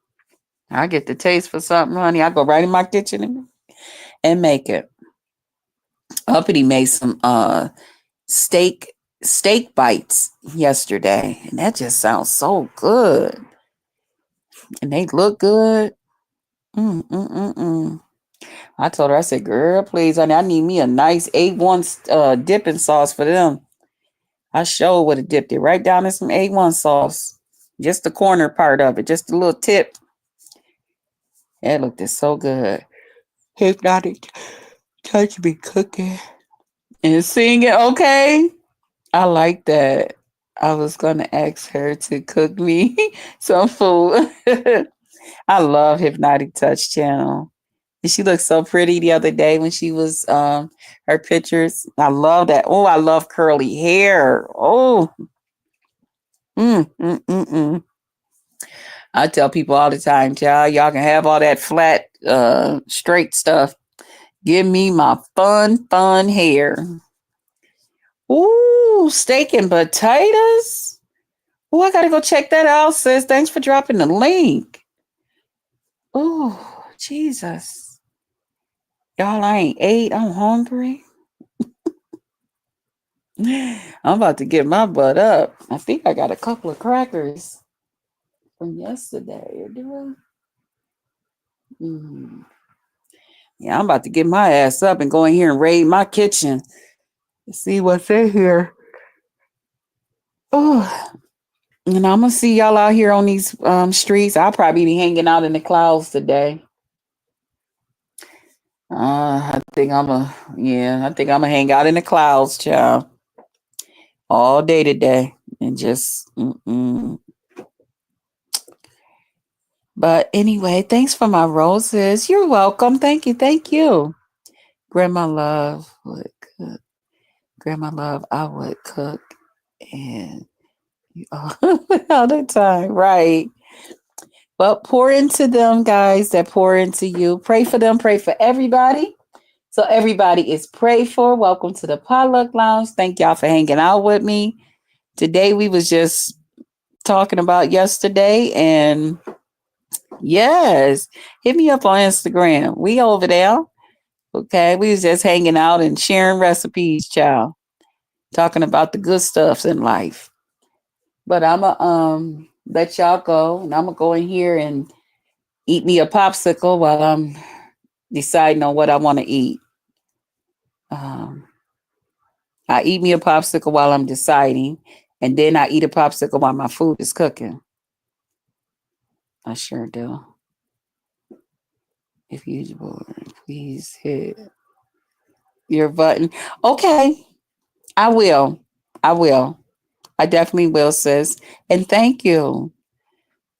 I get the taste for something, honey. I go right in my kitchen and make it. Uppity made some steak bites yesterday, and that just sounds so good. And they look good. Mm-mm-mm-mm. I told her, I said, girl, please, honey, I need me a nice A1 dipping sauce for them. I sure would have dipped it right down in some A1 sauce. Just the corner part of it, just a little tip. It looked so good. Hypnotic touch me cooking and singing. Okay. I like that. I was going to ask her to cook me some food. I love Hypnotic Touch channel. And she looked so pretty the other day when she was her pictures. I love that. Oh, I love curly hair. Oh, mm, mm, mm, mm. I tell people all the time, child, y'all can have all that flat, straight stuff. Give me my fun hair. Ooh, steak and potatoes. Oh, I gotta go check that out, sis. Thanks for dropping the link. Oh, Jesus. Y'all, I ain't ate. I'm hungry. I'm about to get my butt up. I think I got a couple of crackers from yesterday. Do I? Yeah, I'm about to get my ass up and go in here and raid my kitchen and see what's in here. Oh, and I'm gonna see y'all out here on these streets. I'll probably be hanging out in the clouds today. I think I'm gonna hang out in the clouds, child, all day today, and just. But anyway, thanks for my roses. You're welcome. Thank you. Grandma Love would cook. Grandma Love, I would cook and all the time, right? But pour into them, guys, that pour into you. Pray for them. Pray for everybody. So everybody is prayed for. Welcome to the Potluck Lounge. Thank y'all for hanging out with me. Today we was just talking about yesterday, and yes, hit me up on Instagram. We over there. Okay. We was just hanging out and sharing recipes, child. Talking about the good stuffs in life. But I'ma let y'all go, and I'm gonna go in here and eat me a popsicle while I'm deciding on what I want to eat. Um, I eat me a popsicle while I'm deciding, and then I eat a popsicle while my food is cooking. I sure do. If you would, please hit your button. Okay, I will. I will. I definitely will, sis. And thank you.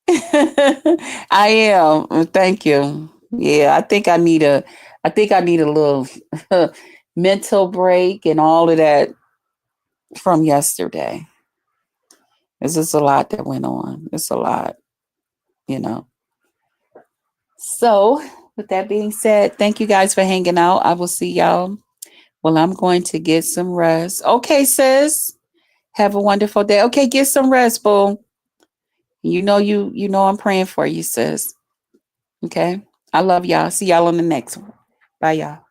I am. Thank you. Yeah, I think I need a little mental break and all of that from yesterday. It's just a lot that went on. It's a lot, you know. So, with that being said, thank you guys for hanging out. I will see y'all. Well, I'm going to get some rest. Okay, sis. Have a wonderful day. Okay, get some rest, boo. You know I'm praying for you, sis. Okay. I love y'all. See y'all on the next one. Bye, y'all.